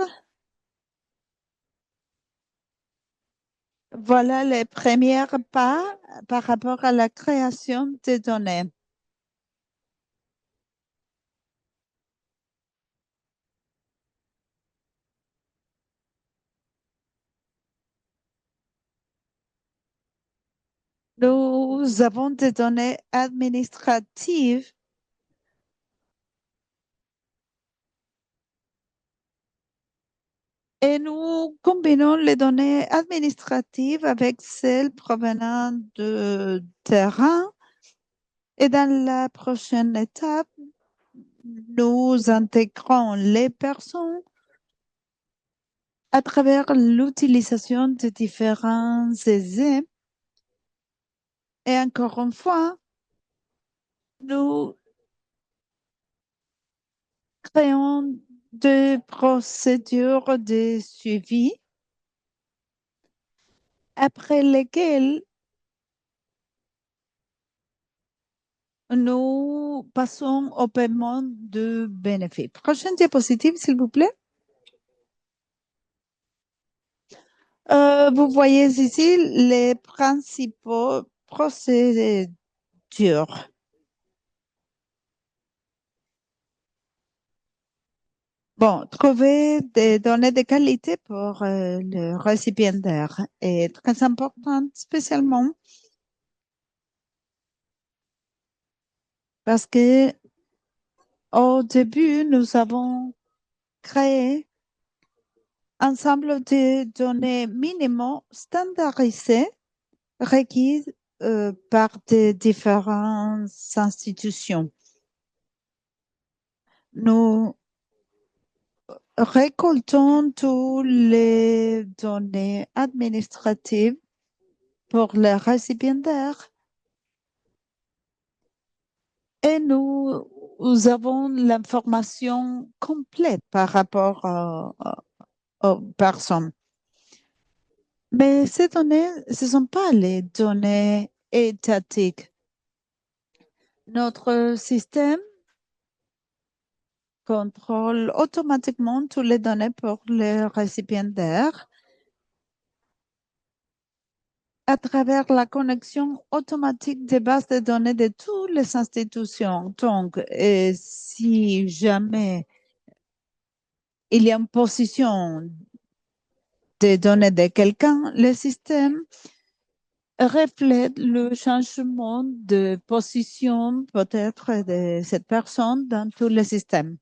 voilà les premiers pas par rapport à la création de données. Nous avons des données administratives et nous combinons les données administratives avec celles provenant de terrain. Et dans la prochaine étape, nous intégrons les personnes à travers l'utilisation de différents essais. Et encore une fois, nous créons des procédures de suivi après lesquelles nous passons au paiement de bénéfices. Prochaine diapositive, s'il vous plaît. Vous voyez ici les principaux procédures. Bon, trouver des données de qualité pour le récipiendaire est très important, spécialement parce que au début, nous avons créé un ensemble de données minimum standardisées requises par des différentes institutions. Nous récoltons toutes les données administratives pour les récipiendaires et nous avons l'information complète par rapport aux personnes. Mais ces données, ce ne sont pas les données étatiques. Notre système contrôle automatiquement toutes les données pour les récipiendaires à travers la connexion automatique des bases de données de toutes les institutions. Donc, si jamais il y a une position des données de quelqu'un, le système reflète le changement de position peut-être de cette personne dans tout le système.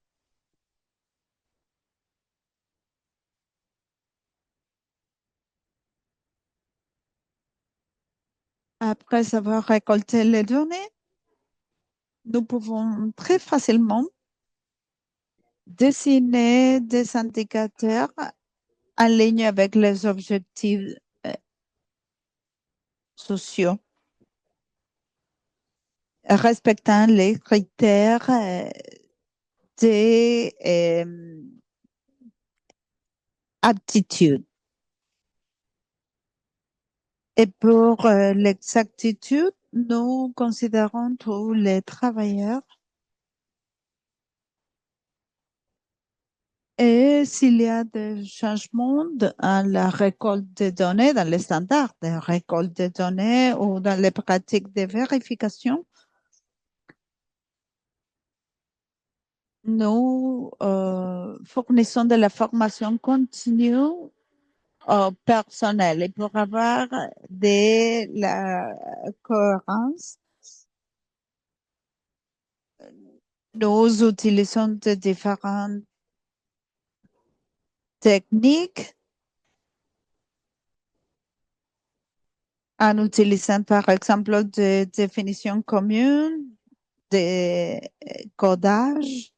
Après avoir récolté les données, nous pouvons très facilement dessiner des indicateurs en ligne avec les objectifs euh, sociaux, respectant les critères d'aptitude. Et pour l'exactitude, nous considérons tous les travailleurs et s'il y a des changements dans la récolte des données, dans les standards de récolte des données ou dans les pratiques de vérification, nous fournissons de la formation continue au personnel et pour avoir de la cohérence, nous utilisons de différentes techniques en utilisant par exemple des définitions communes, des codages.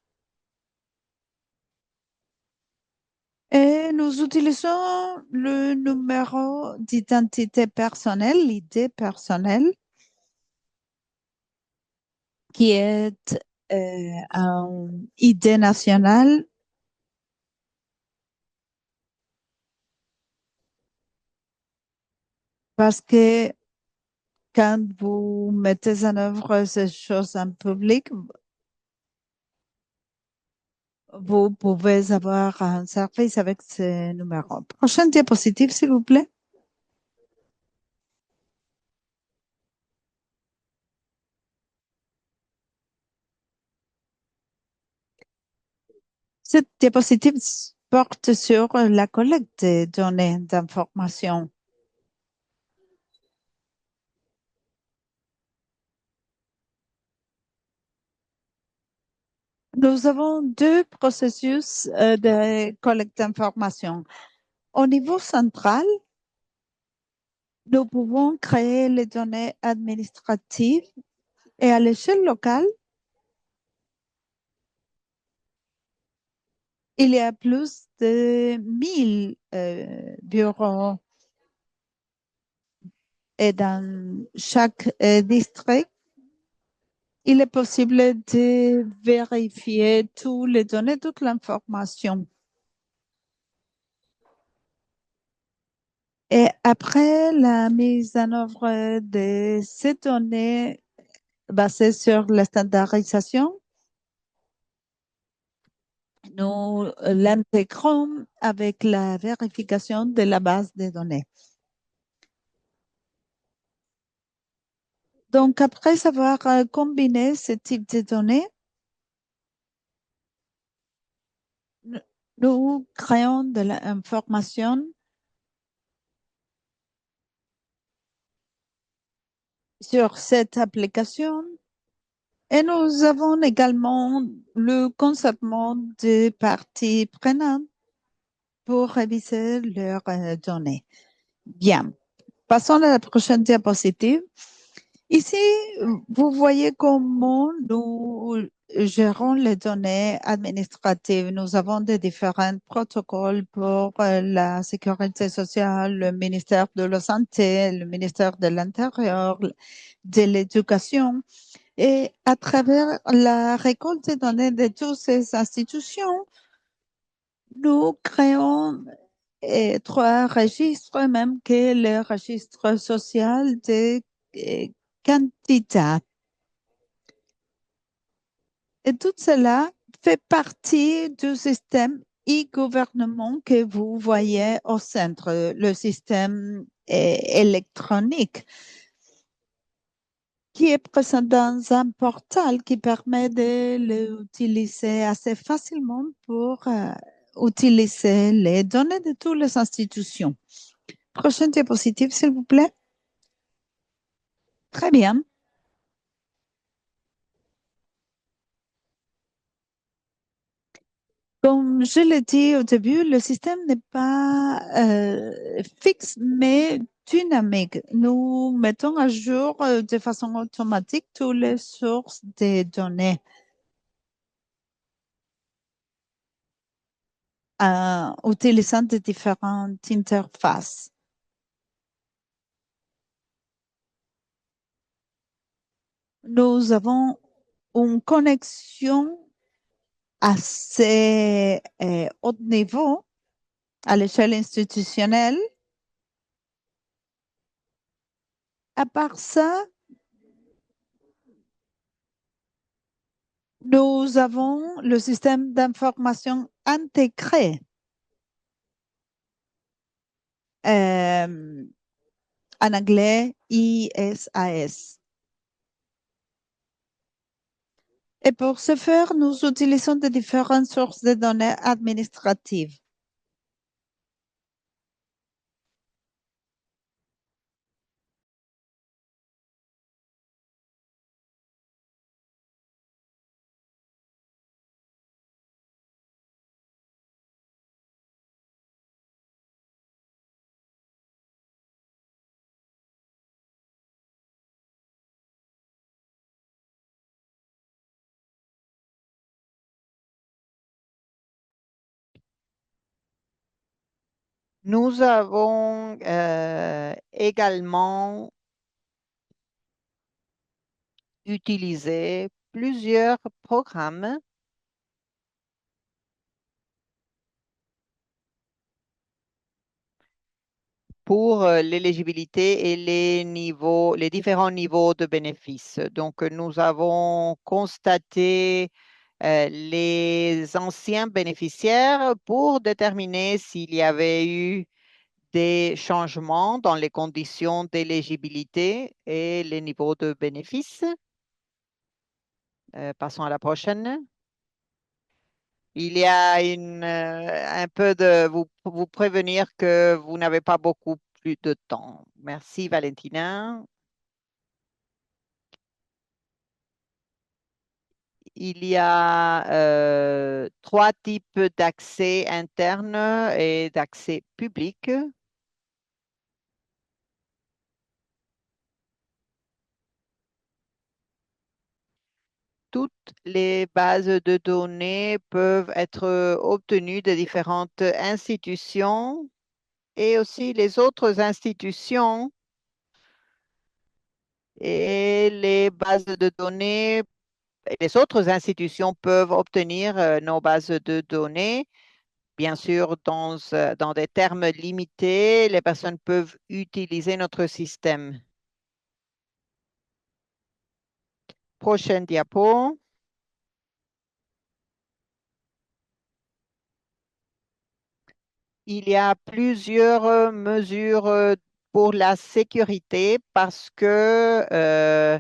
Et nous utilisons le numéro d'identité personnelle, l'idée personnelle, qui est un idée nationale parce que quand vous mettez en œuvre ces choses en public, vous pouvez avoir un service avec ce numéro. Prochaine diapositive, s'il vous plaît. Cette diapositive porte sur la collecte des données d'information. Nous avons deux processus de collecte d'information. Au niveau central, nous pouvons créer les données administratives et à l'échelle locale, il y a plus de 1000 bureaux et dans chaque district, il est possible de vérifier toutes les données, toute l'information. Et après la mise en œuvre de ces données basées sur la standardisation, nous l'intégrons avec la vérification de la base de données. Donc, après avoir combiné ce type de données, nous créons de l'information sur cette application et nous avons également le consentement des parties prenantes pour réviser leurs données. Bien, passons à la prochaine diapositive. Ici, vous voyez comment nous gérons les données administratives. Nous avons des différents protocoles pour la sécurité sociale, le ministère de la Santé, le ministère de l'Intérieur, de l'Éducation. Et à travers la récolte des données de toutes ces institutions, nous créons trois registres, même que le registre social des candidats. Et tout cela fait partie du système e-gouvernement que vous voyez au centre, le système électronique qui est présent dans un portal qui permet de l'utiliser assez facilement pour utiliser les données de toutes les institutions. Prochaine diapositive, s'il vous plaît. Très bien. Comme je l'ai dit au début, le système n'est pas fixe, mais dynamique. Nous mettons à jour de façon automatique toutes les sources de données utilisant de différentes interfaces. Nous avons une connexion assez haut niveau à l'échelle institutionnelle À part ça, nous avons le système d'information intégré euh, en anglais ISAS. Et pour ce faire, nous utilisons de différentes sources de données administratives. Nous avons également utilisé plusieurs programmes pour l'éligibilité et les niveaux, les différents niveaux de bénéfices. Donc, nous avons constaté les anciens bénéficiaires pour déterminer s'il y avait eu des changements dans les conditions d'éligibilité et les niveaux de bénéfices. Passons à la prochaine. Il y a un peu de vous prévenir que vous n'avez pas beaucoup plus de temps. Merci, Valentina. Il y a trois types d'accès interne et d'accès public. Toutes les bases de données peuvent être obtenues de différentes institutions et aussi les autres institutions et les bases de données. Les autres institutions peuvent obtenir nos bases de données. Bien sûr, dans des termes limités, les personnes peuvent utiliser notre système. Prochaine diapo. Il y a plusieurs mesures pour la sécurité parce que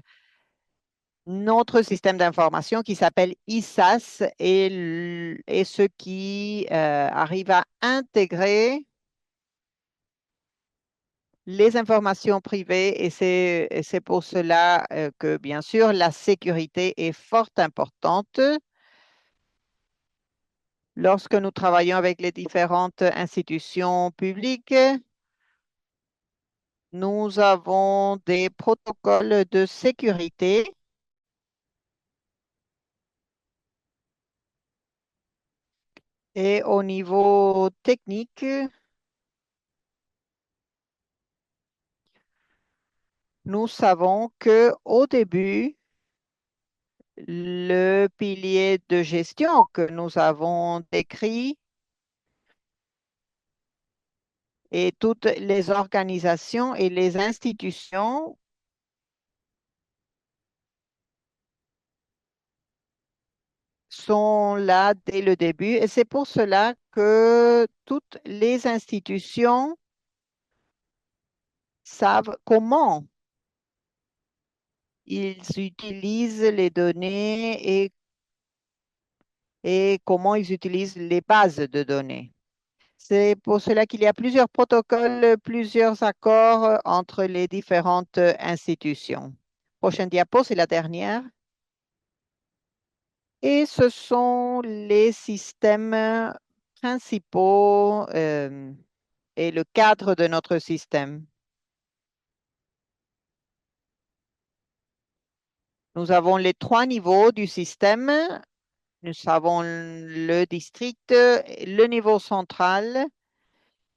notre système d'information qui s'appelle ISAS est ce qui arrive à intégrer les informations privées et c'est pour cela que, bien sûr, la sécurité est fort importante. Lorsque nous travaillons avec les différentes institutions publiques, nous avons des protocoles de sécurité et au niveau technique, nous savons que au début, le pilier de gestion que nous avons décrit et toutes les organisations et les institutions sont là dès le début et c'est pour cela que toutes les institutions savent comment ils utilisent les données et comment ils utilisent les bases de données. C'est pour cela qu'il y a plusieurs protocoles, plusieurs accords entre les différentes institutions. Prochaine diapo, c'est la dernière. Et ce sont les systèmes principaux et le cadre de notre système. Nous avons les trois niveaux du système. Nous avons le district, le niveau central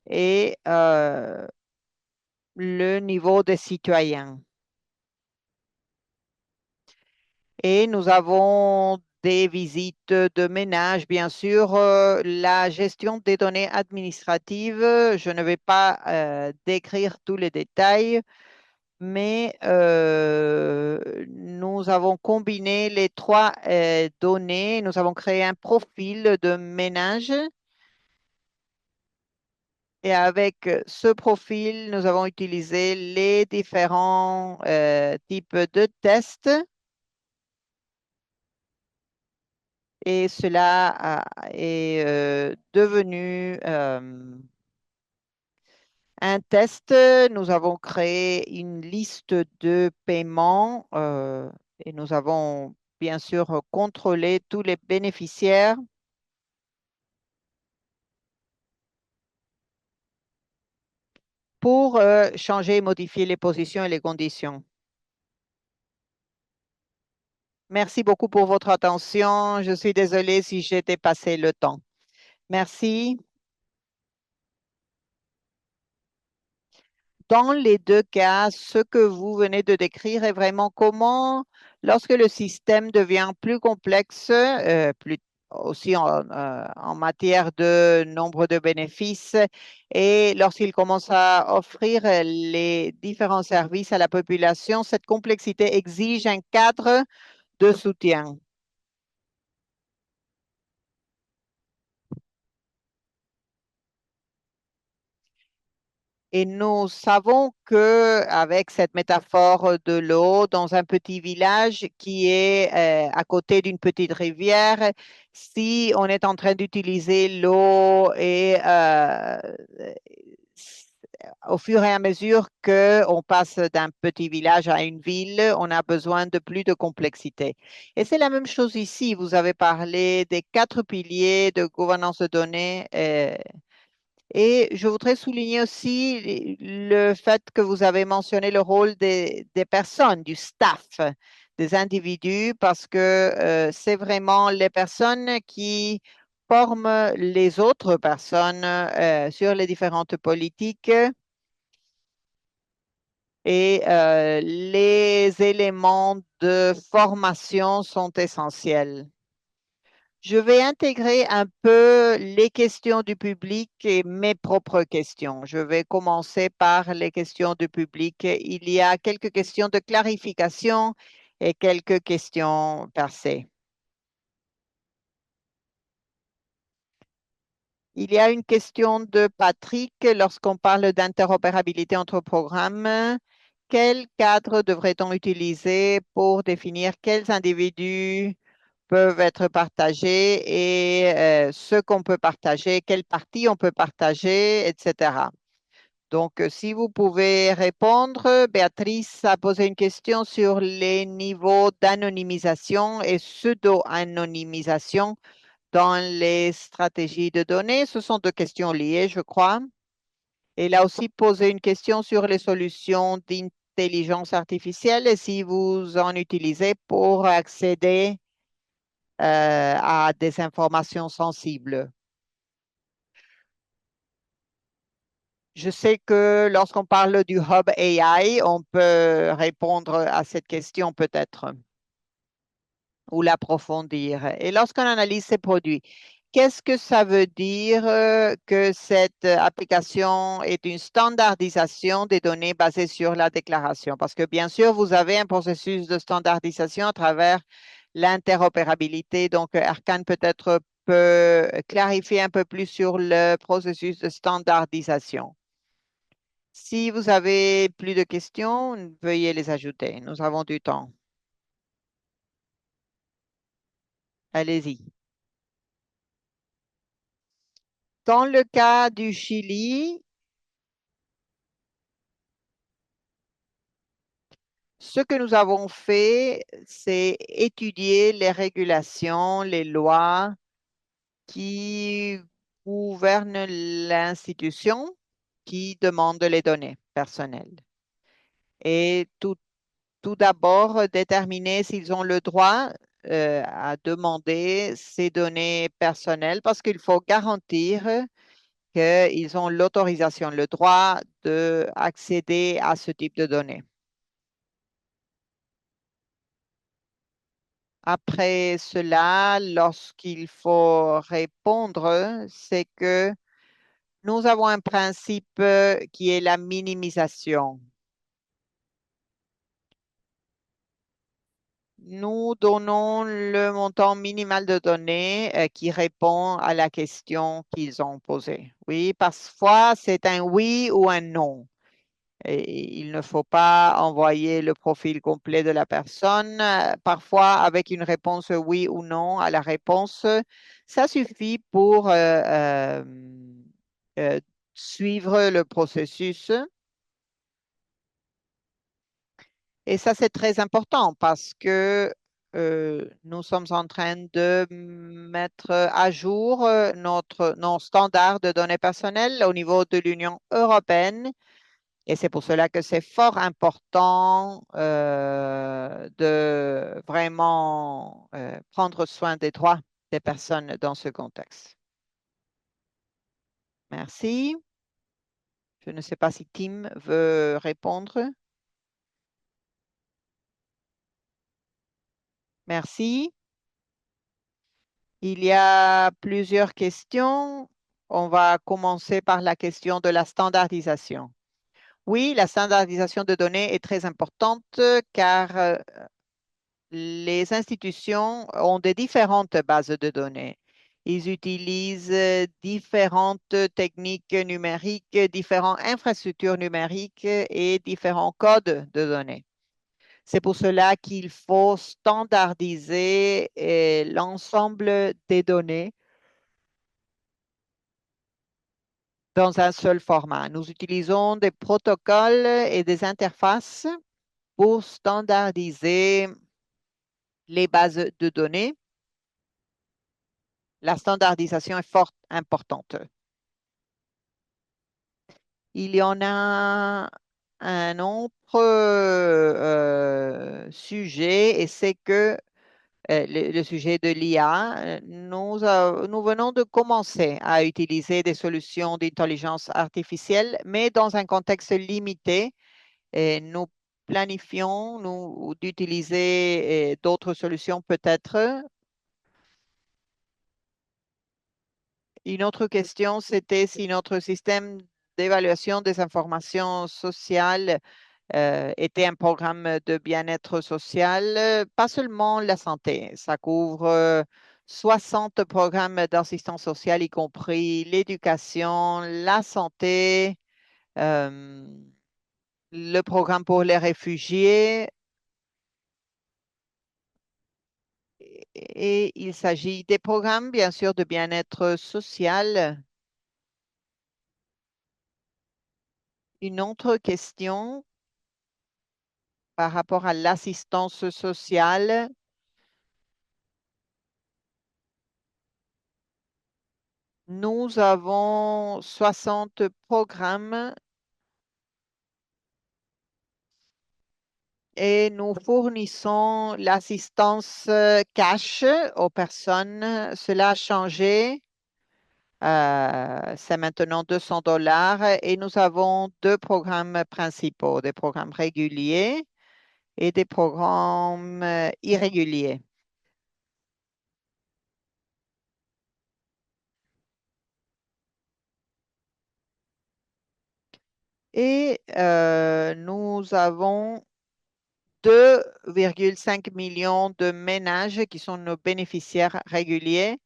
et le niveau des citoyens. Et nous avons des visites de ménage, bien sûr, la gestion des données administratives. Je ne vais pas décrire tous les détails. mais nous avons combiné les trois données. Nous avons créé un profil de ménage et avec ce profil, nous avons utilisé les différents types de tests et cela est devenu un test. Nous avons créé une liste de paiements et nous avons bien sûr contrôlé tous les bénéficiaires pour changer et modifier les positions et les conditions. Merci beaucoup pour votre attention. Je suis désolée si j'ai dépassé le temps. Merci. Dans les deux cas, ce que vous venez de décrire est vraiment comment, lorsque le système devient plus complexe, plus aussi en matière de nombre de bénéfices, et lorsqu'il commence à offrir les différents services à la population, cette complexité exige un cadre de soutien. Et nous savons que avec cette métaphore de l'eau dans un petit village qui est à côté d'une petite rivière, si on est en train d'utiliser l'eau et au fur et à mesure que on passe d'un petit village à une ville, on a besoin de plus de complexité. Et c'est la même chose ici. Vous avez parlé des quatre piliers de gouvernance de données. Et je voudrais souligner aussi le fait que vous avez mentionné le rôle des personnes, du staff, des individus, parce que c'est vraiment les personnes qui forment les autres personnes sur les différentes politiques et les éléments de formation sont essentiels. Je vais intégrer un peu les questions du public et mes propres questions. Je vais commencer par les questions du public. Il y a quelques questions de clarification et quelques questions percées. Il y a une question de Patrick lorsqu'on parle d'interopérabilité entre programmes. Quel cadre devrait-on utiliser pour définir quels individus peuvent être partagés et ce qu'on peut partager, quelle partie on peut partager, etc. Donc, si vous pouvez répondre, Béatrice a posé une question sur les niveaux d'anonymisation et pseudo-anonymisation dans les stratégies de données. Ce sont deux questions liées, je crois. Elle a aussi posé une question sur les solutions d'intelligence artificielle et si vous en utilisez pour accéder à des informations sensibles. Je sais que lorsqu'on parle du Hub AI, on peut répondre à cette question peut-être ou l'approfondir. Et lorsqu'on analyse ces produits, qu'est-ce que ça veut dire que cette application est une standardisation des données basées sur la déclaration? Parce que bien sûr, vous avez un processus de standardisation à travers l'interopérabilité. Donc, Erkan peut-être peut clarifier un peu plus sur le processus de standardisation. Si vous avez plus de questions, veuillez les ajouter. Nous avons du temps. Allez-y. Dans le cas du Chili, ce que nous avons fait, c'est étudier les régulations, les lois qui gouvernent l'institution qui demande les données personnelles. Et tout d'abord, déterminer s'ils ont le droit à demander ces données personnelles parce qu'il faut garantir qu'ils ont l'autorisation, le droit d'accéder à ce type de données. Après cela, lorsqu'il faut répondre, c'est que nous avons un principe qui est la minimisation. nous donnons le montant minimal de données qui répond à la question qu'ils ont posée. Oui, parfois c'est un oui ou un non. Et il ne faut pas envoyer le profil complet de la personne. Parfois, avec une réponse oui ou non à la réponse, ça suffit pour euh, suivre le processus. Et ça, c'est très important parce que nous sommes en train de mettre à jour nos standards de données personnelles au niveau de l'Union européenne. Et c'est pour cela que c'est fort important de vraiment prendre soin des droits des personnes dans ce contexte. Merci. Je ne sais pas si Tim veut répondre. Merci. Il y a plusieurs questions. On va commencer par la question de la standardisation. Oui, la standardisation de données est très importante car les institutions ont des différentes bases de données. Ils utilisent différentes techniques numériques, différentes infrastructures numériques et différents codes de données. C'est pour cela qu'il faut standardiser l'ensemble des données dans un seul format. Nous utilisons des protocoles et des interfaces pour standardiser les bases de données. La standardisation est fort importante. Il y en a un autre sujet et c'est que le sujet de l'IA, nous venons de commencer à utiliser des solutions d'intelligence artificielle, mais dans un contexte limité. Et nous planifions d'utiliser d'autres solutions peut-être. Une autre question, c'était si notre système d'évaluation des informations sociales était un programme de bien-être social, pas seulement la santé. Ça couvre 60 programmes d'assistance sociale, y compris l'éducation, la santé, euh, le programme pour les réfugiés. Et il s'agit des programmes, bien sûr, de bien-être social. Une autre question par rapport à l'assistance sociale. Nous avons 60 programmes et nous fournissons l'assistance cash aux personnes. Cela a changé. C'est maintenant 200 $ et nous avons deux programmes principaux, des programmes réguliers et des programmes irréguliers. Et nous avons 2,5 millions de ménages qui sont nos bénéficiaires réguliers.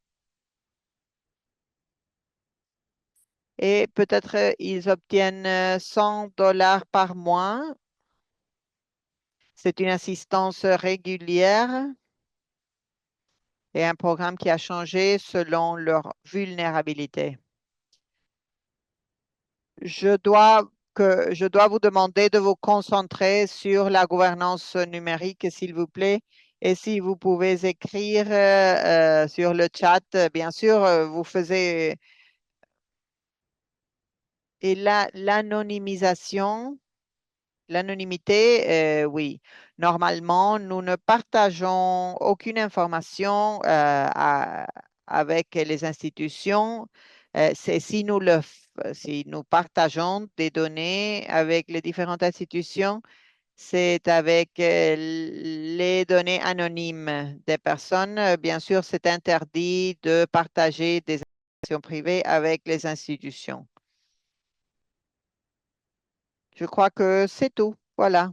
Et peut-être ils obtiennent 100 $ par mois. C'est une assistance régulière et un programme qui a changé selon leur vulnérabilité. Je dois vous demander de vous concentrer sur la gouvernance numérique, s'il vous plaît. Et si vous pouvez écrire sur le chat, bien sûr, vous faisiez. Et l'anonymisation, l'anonymité, oui. Normalement, nous ne partageons aucune information avec les institutions. C'est si nous partageons des données avec les différentes institutions, c'est avec les données anonymes des personnes. Bien sûr, c'est interdit de partager des informations privées avec les institutions. Je crois que c'est tout. Voilà.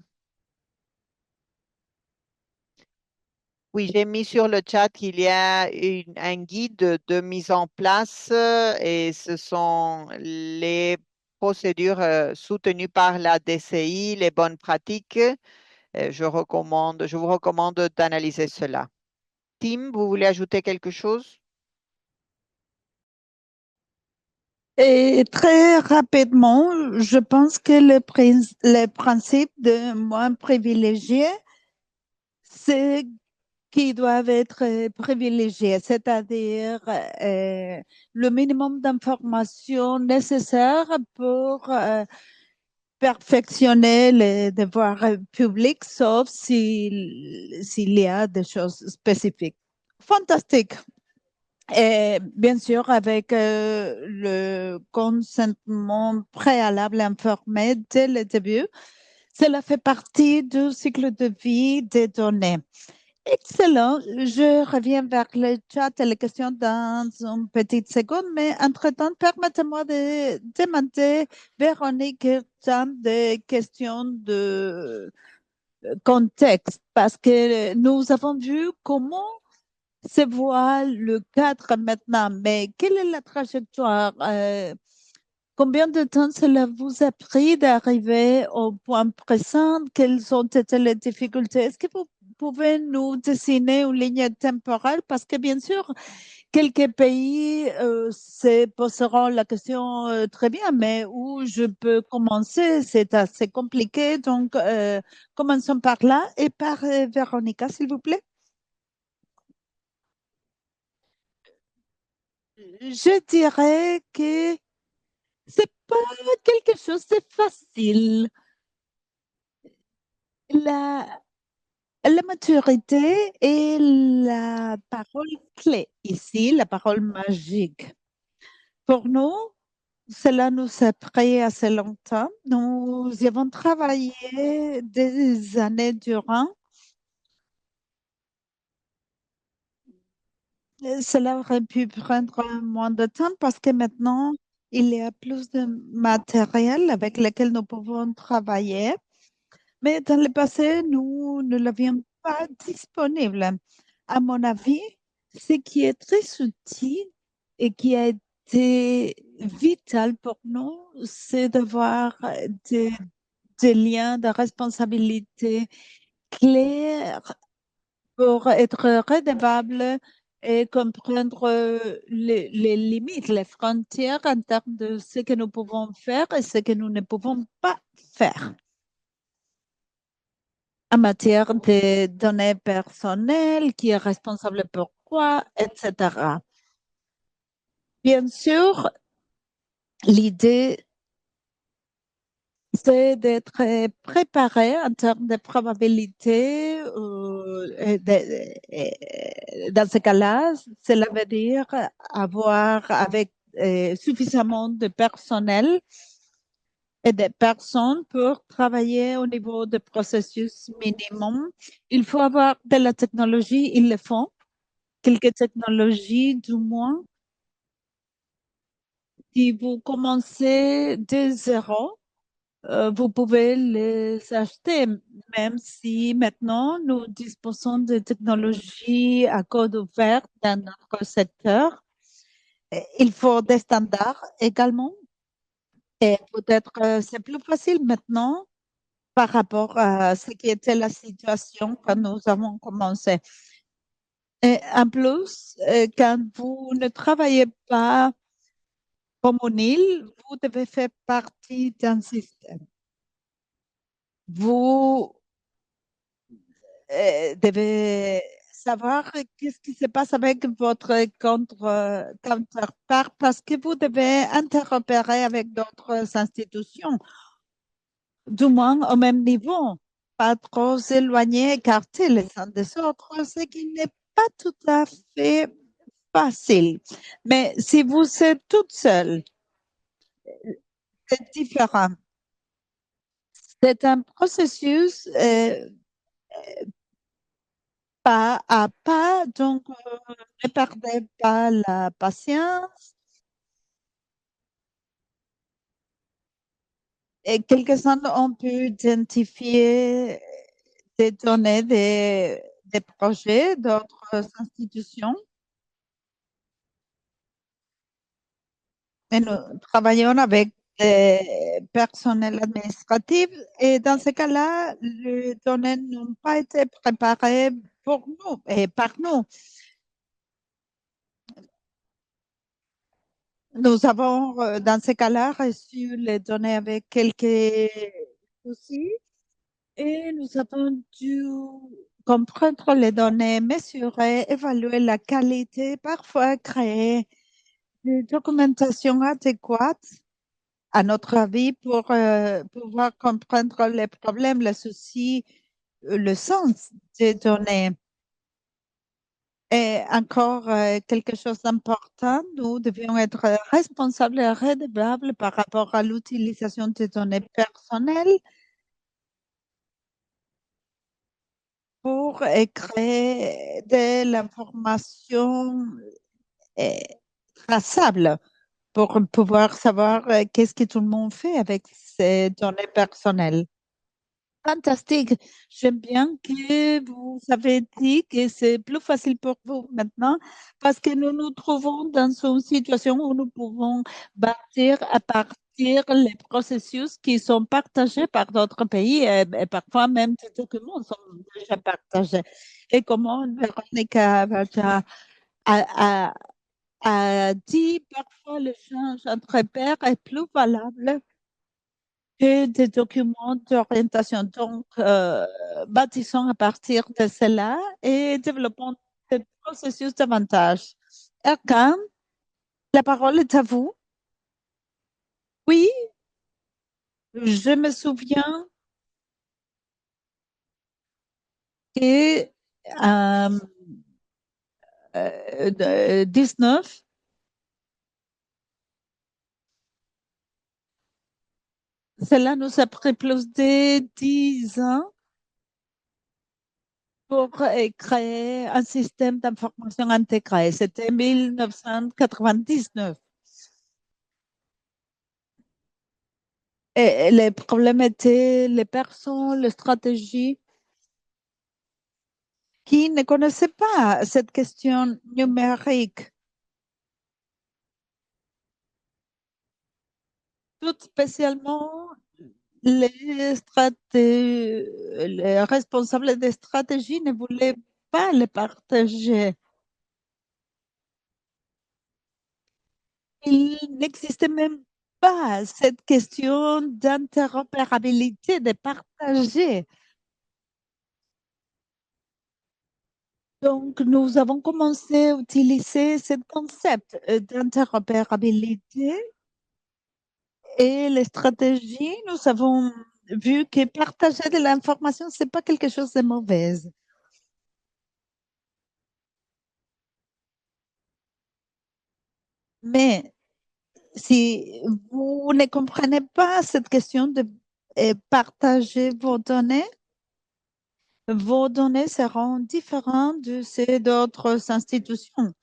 Oui, j'ai mis sur le chat qu'il y a un guide de mise en place et ce sont les procédures soutenues par la DCI, les bonnes pratiques. Je vous recommande d'analyser cela. Tim, vous voulez ajouter quelque chose? Et très rapidement, je pense que le principe de moins privilégié, c'est qu'ils doivent être privilégiés, c'est-à-dire le minimum d'informations nécessaires pour perfectionner les devoirs publics, sauf s'il y a des choses spécifiques. Fantastique. Et bien sûr, avec le consentement préalable informé dès le début, cela fait partie du cycle de vie des données. Excellent. Je reviens vers le chat et les questions dans une petite seconde, mais entre-temps, permettez-moi de demander Véronique des questions de contexte, parce que nous avons vu comment se voit le cadre maintenant, mais quelle est la trajectoire? Combien de temps cela vous a pris d'arriver au point présent? Quelles ont été les difficultés? Est-ce que vous pouvez nous dessiner une ligne temporelle? Parce que bien sûr, quelques pays se poseront la question très bien, mais où je peux commencer, c'est assez compliqué. Donc, commençons par là et par Véronica, s'il vous plaît. Je dirais que c'est pas quelque chose de facile. La, la maturité est la parole clé ici, la parole magique. Pour nous, cela nous a pris assez longtemps. Nous y avons travaillé des années durant. Cela aurait pu prendre moins de temps parce que maintenant, il y a plus de matériel avec lequel nous pouvons travailler. Mais dans le passé, nous ne l'avions pas disponible. À mon avis, ce qui est très utile et qui a été vital pour nous, c'est d'avoir des liens de responsabilité clairs pour être redevable et comprendre les limites, les frontières en termes de ce que nous pouvons faire et ce que nous ne pouvons pas faire en matière de données personnelles, qui est responsable pour quoi, etc. Bien sûr, l'idée, c'est d'être préparé en termes de probabilité. Dans ce cas-là, cela veut dire avoir avec suffisamment de personnel et des personnes pour travailler au niveau de processus minimum. Il faut avoir de la technologie, ils le font. Quelques technologies, du moins, si vous commencez de zéro, vous pouvez les acheter, même si maintenant nous disposons de technologies à code ouvert dans notre secteur. Il faut des standards également. Et peut-être c'est plus facile maintenant par rapport à ce qui était la situation quand nous avons commencé. Et en plus, quand vous ne travaillez pas comme une île, vous devez faire partie d'un système. Vous devez savoir qu'est-ce qui se passe avec votre counterpart parce que vous devez interopérer avec d'autres institutions, du moins au même niveau, pas trop éloigner, écarter les uns des autres, ce qui n'est pas tout à fait facile. Mais si vous êtes toute seule, c'est différent. C'est un processus pas à pas, donc ne perdez pas la patience. Et quelques-uns ont pu identifier des données, des projets d'autres institutions et nous travaillons avec des personnels administratifs et dans ce cas-là, les données n'ont pas été préparées pour nous et par nous. Nous avons, dans ce cas-là, reçu les données avec quelques soucis et nous avons dû comprendre les données, mesurer, évaluer la qualité, parfois créer des documentations adéquates, à notre avis, pour pouvoir comprendre les problèmes, les soucis, le sens des données. Et encore quelque chose d'important, nous devions être responsables et redevables par rapport à l'utilisation des données personnelles pour créer de l'information euh, traçable, pour pouvoir savoir qu'est-ce que tout le monde fait avec ces données personnelles. Fantastique. J'aime bien que vous avez dit que c'est plus facile pour vous maintenant parce que nous nous trouvons dans une situation où nous pouvons bâtir à partir les processus qui sont partagés par d'autres pays et parfois même ces documents sont déjà partagés. Et comment Véronica Vacha a, a dit, parfois l'échange entre pairs est plus valable que des documents d'orientation. Donc, bâtissons à partir de cela et développons ce processus davantage. Erkan, la parole est à vous. Oui, je me souviens que euh, 19, cela nous a pris plus de 10 ans pour créer un système d'information intégré. C'était 1999. Et les problèmes étaient les personnes, les stratégies qui ne connaissaient pas cette question numérique, tout spécialement les responsables des stratégies ne voulaient pas les partager. Il n'existait même pas cette question d'interopérabilité, de partager. Donc, nous avons commencé à utiliser ce concept d'interopérabilité et les stratégies. Nous avons vu que partager de l'information, ce n'est pas quelque chose de mauvais. Mais si vous ne comprenez pas cette question de partager vos données seront différentes de celles d'autres institutions.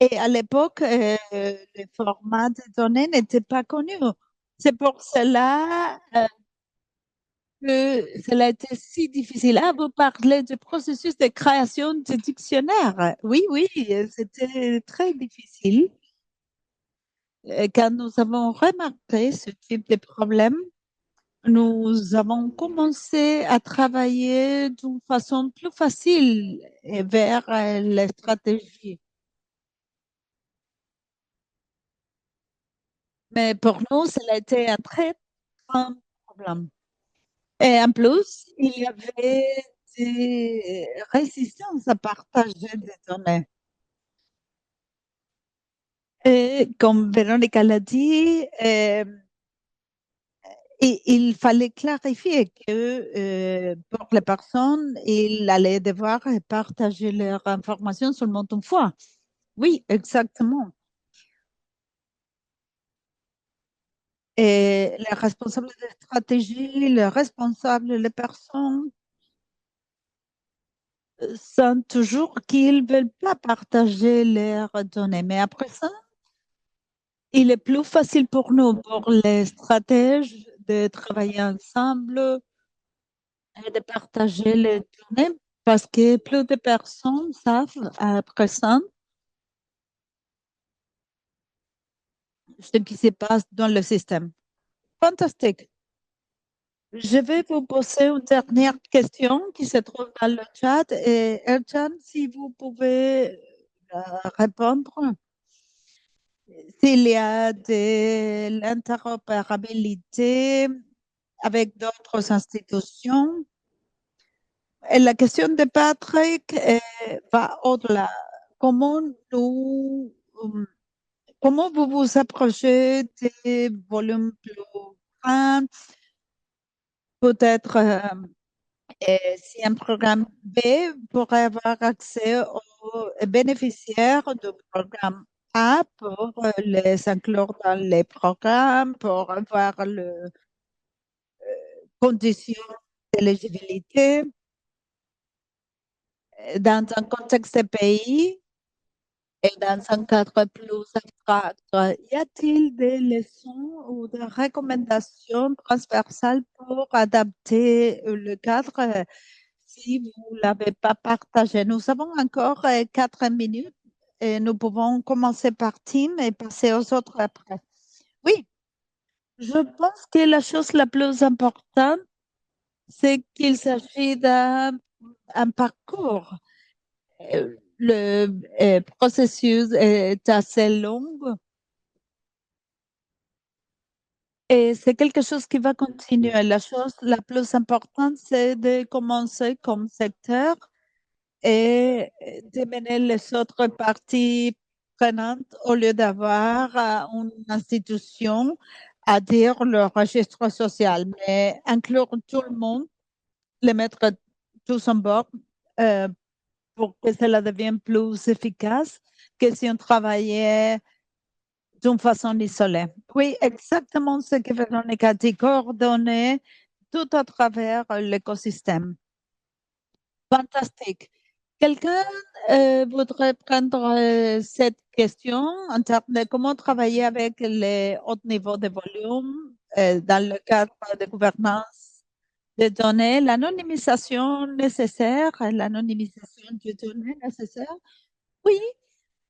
Et à l'époque, le format de données n'était pas connu. C'est pour cela que cela a été si difficile. Ah, vous parlez du processus de création de dictionnaire. Oui, oui, c'était très difficile. Quand nous avons remarqué ce type de problème, nous avons commencé à travailler d'une façon plus facile vers les stratégies. Mais pour nous, cela a été un très grand problème. Et en plus, il y avait des résistances à partager des données. Et comme Véronica l'a dit, il fallait clarifier que pour les personnes, il allait devoir partager leurs informations seulement une fois. Oui, exactement. Et les responsables de stratégie, les responsables, les personnes sentent toujours qu'ils ne veulent pas partager leurs données. Mais après ça, il est plus facile pour nous, pour les stratèges, de travailler ensemble et de partager les données parce que plus de personnes savent à présent ce qui se passe dans le système. Fantastique. Je vais vous poser une dernière question qui se trouve dans le chat et Ercan, si vous pouvez répondre. S'il y a de l'interopérabilité avec d'autres institutions. Et la question de Patrick va au-delà. Comment nous, comment vous vous approchez des volumes plus grands? Peut-être si un programme B pourrait avoir accès aux bénéficiaires du programme A pour les inclure dans les programmes, pour avoir les conditions d'éligibilité. Dans un contexte de pays et dans un cadre plus abstrait, y a-t-il des leçons ou des recommandations transversales pour adapter le cadre si vous ne l'avez pas partagé? Nous avons encore 4 minutes et nous pouvons commencer par Tim et passer aux autres après. Oui, je pense que la chose la plus importante, c'est qu'il s'agit d'un parcours. Le processus est assez long et c'est quelque chose qui va continuer. La chose la plus importante, c'est de commencer comme secteur et de mener les autres parties prenantes au lieu d'avoir une institution à dire le registre social, mais inclure tout le monde, les mettre tous en bord euh, pour que cela devienne plus efficace que si on travaillait d'une façon isolée. Oui, exactement ce que Véronique a dit, coordonner tout à travers l'écosystème. Fantastique. Quelqu'un voudrait prendre cette question en termes de comment travailler avec les hauts niveaux de volume dans le cadre de gouvernance des données, l'anonymisation nécessaire, l'anonymisation des données nécessaires. Oui,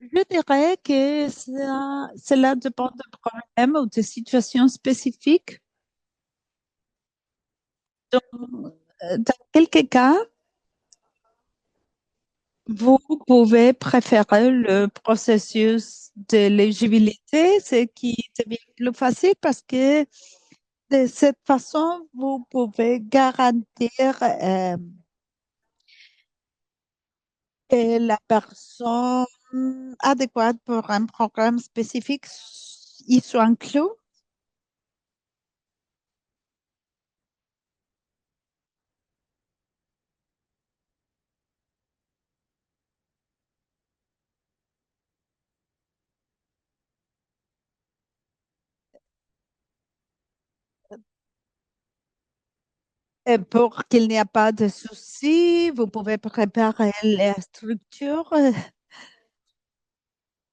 je dirais que cela dépend de problèmes ou de situations spécifiques. Dans quelques cas, vous pouvez préférer le processus de l'éligibilité, ce qui devient plus facile parce que de cette façon, vous pouvez garantir que la personne adéquate pour un programme spécifique y soit inclus. Et pour qu'il n'y ait pas de soucis, vous pouvez préparer la structure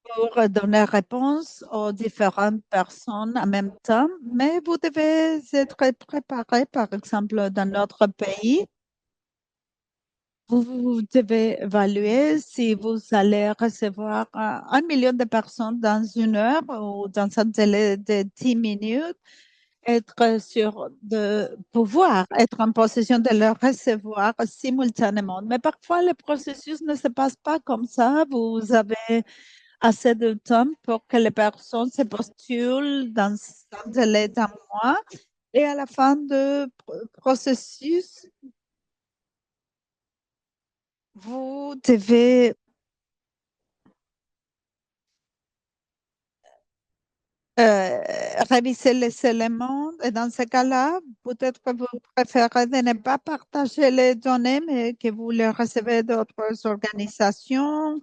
pour donner réponse aux différentes personnes en même temps, mais vous devez être préparé, par exemple, dans notre pays. Vous devez évaluer si vous allez recevoir 1 million de personnes dans 1 heure ou dans un délai de 10 minutes, être sûr de pouvoir être en position de le recevoir simultanément. Mais parfois, le processus ne se passe pas comme ça. Vous avez assez de temps pour que les personnes se postulent dans un délai d'1 mois. Et à la fin du processus, vous devez euh, réviser les éléments. Et dans ce cas-là, peut-être que vous préférez de ne pas partager les données, mais que vous les recevez d'autres organisations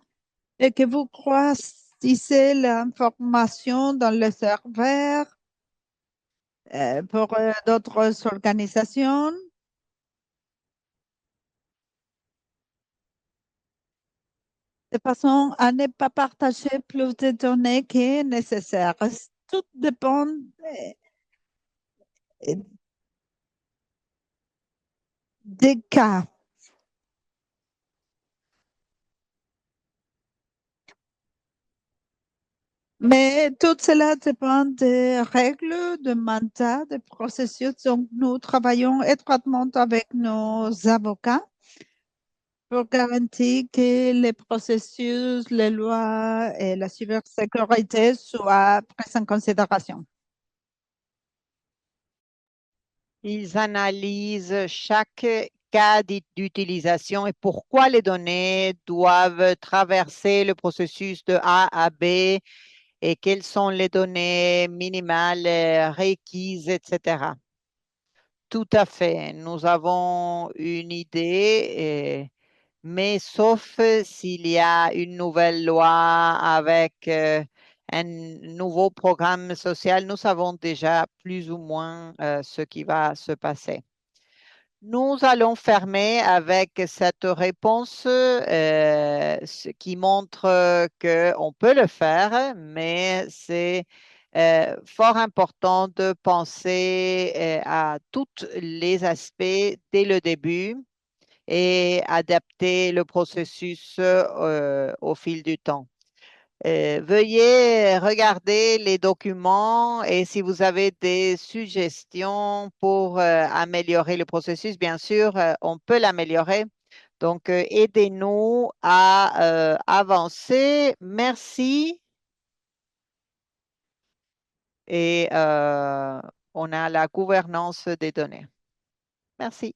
et que vous croisissez l'information dans le serveur pour d'autres organisations. De façon à ne pas partager plus de données que nécessaire. Tout dépend des cas. Mais tout cela dépend des règles, de mandat, des processus. Donc, nous travaillons étroitement avec nos avocats pour garantir que les processus, les lois et la cybersécurité soient prises en considération. Ils analysent chaque cas d'utilisation et pourquoi les données doivent traverser le processus de A à B et quelles sont les données minimales requises, etc. Tout à fait. Nous avons une idée, mais sauf s'il y a une nouvelle loi avec un nouveau programme social, nous savons déjà plus ou moins ce qui va se passer. Nous allons fermer avec cette réponse, ce qui montre qu'on peut le faire, mais c'est fort important de penser à tous les aspects dès le début et adapter le processus au fil du temps. Veuillez regarder les documents et si vous avez des suggestions pour améliorer le processus, bien sûr, on peut l'améliorer. Donc, aidez-nous à avancer. Merci. Et on a la gouvernance des données. Merci.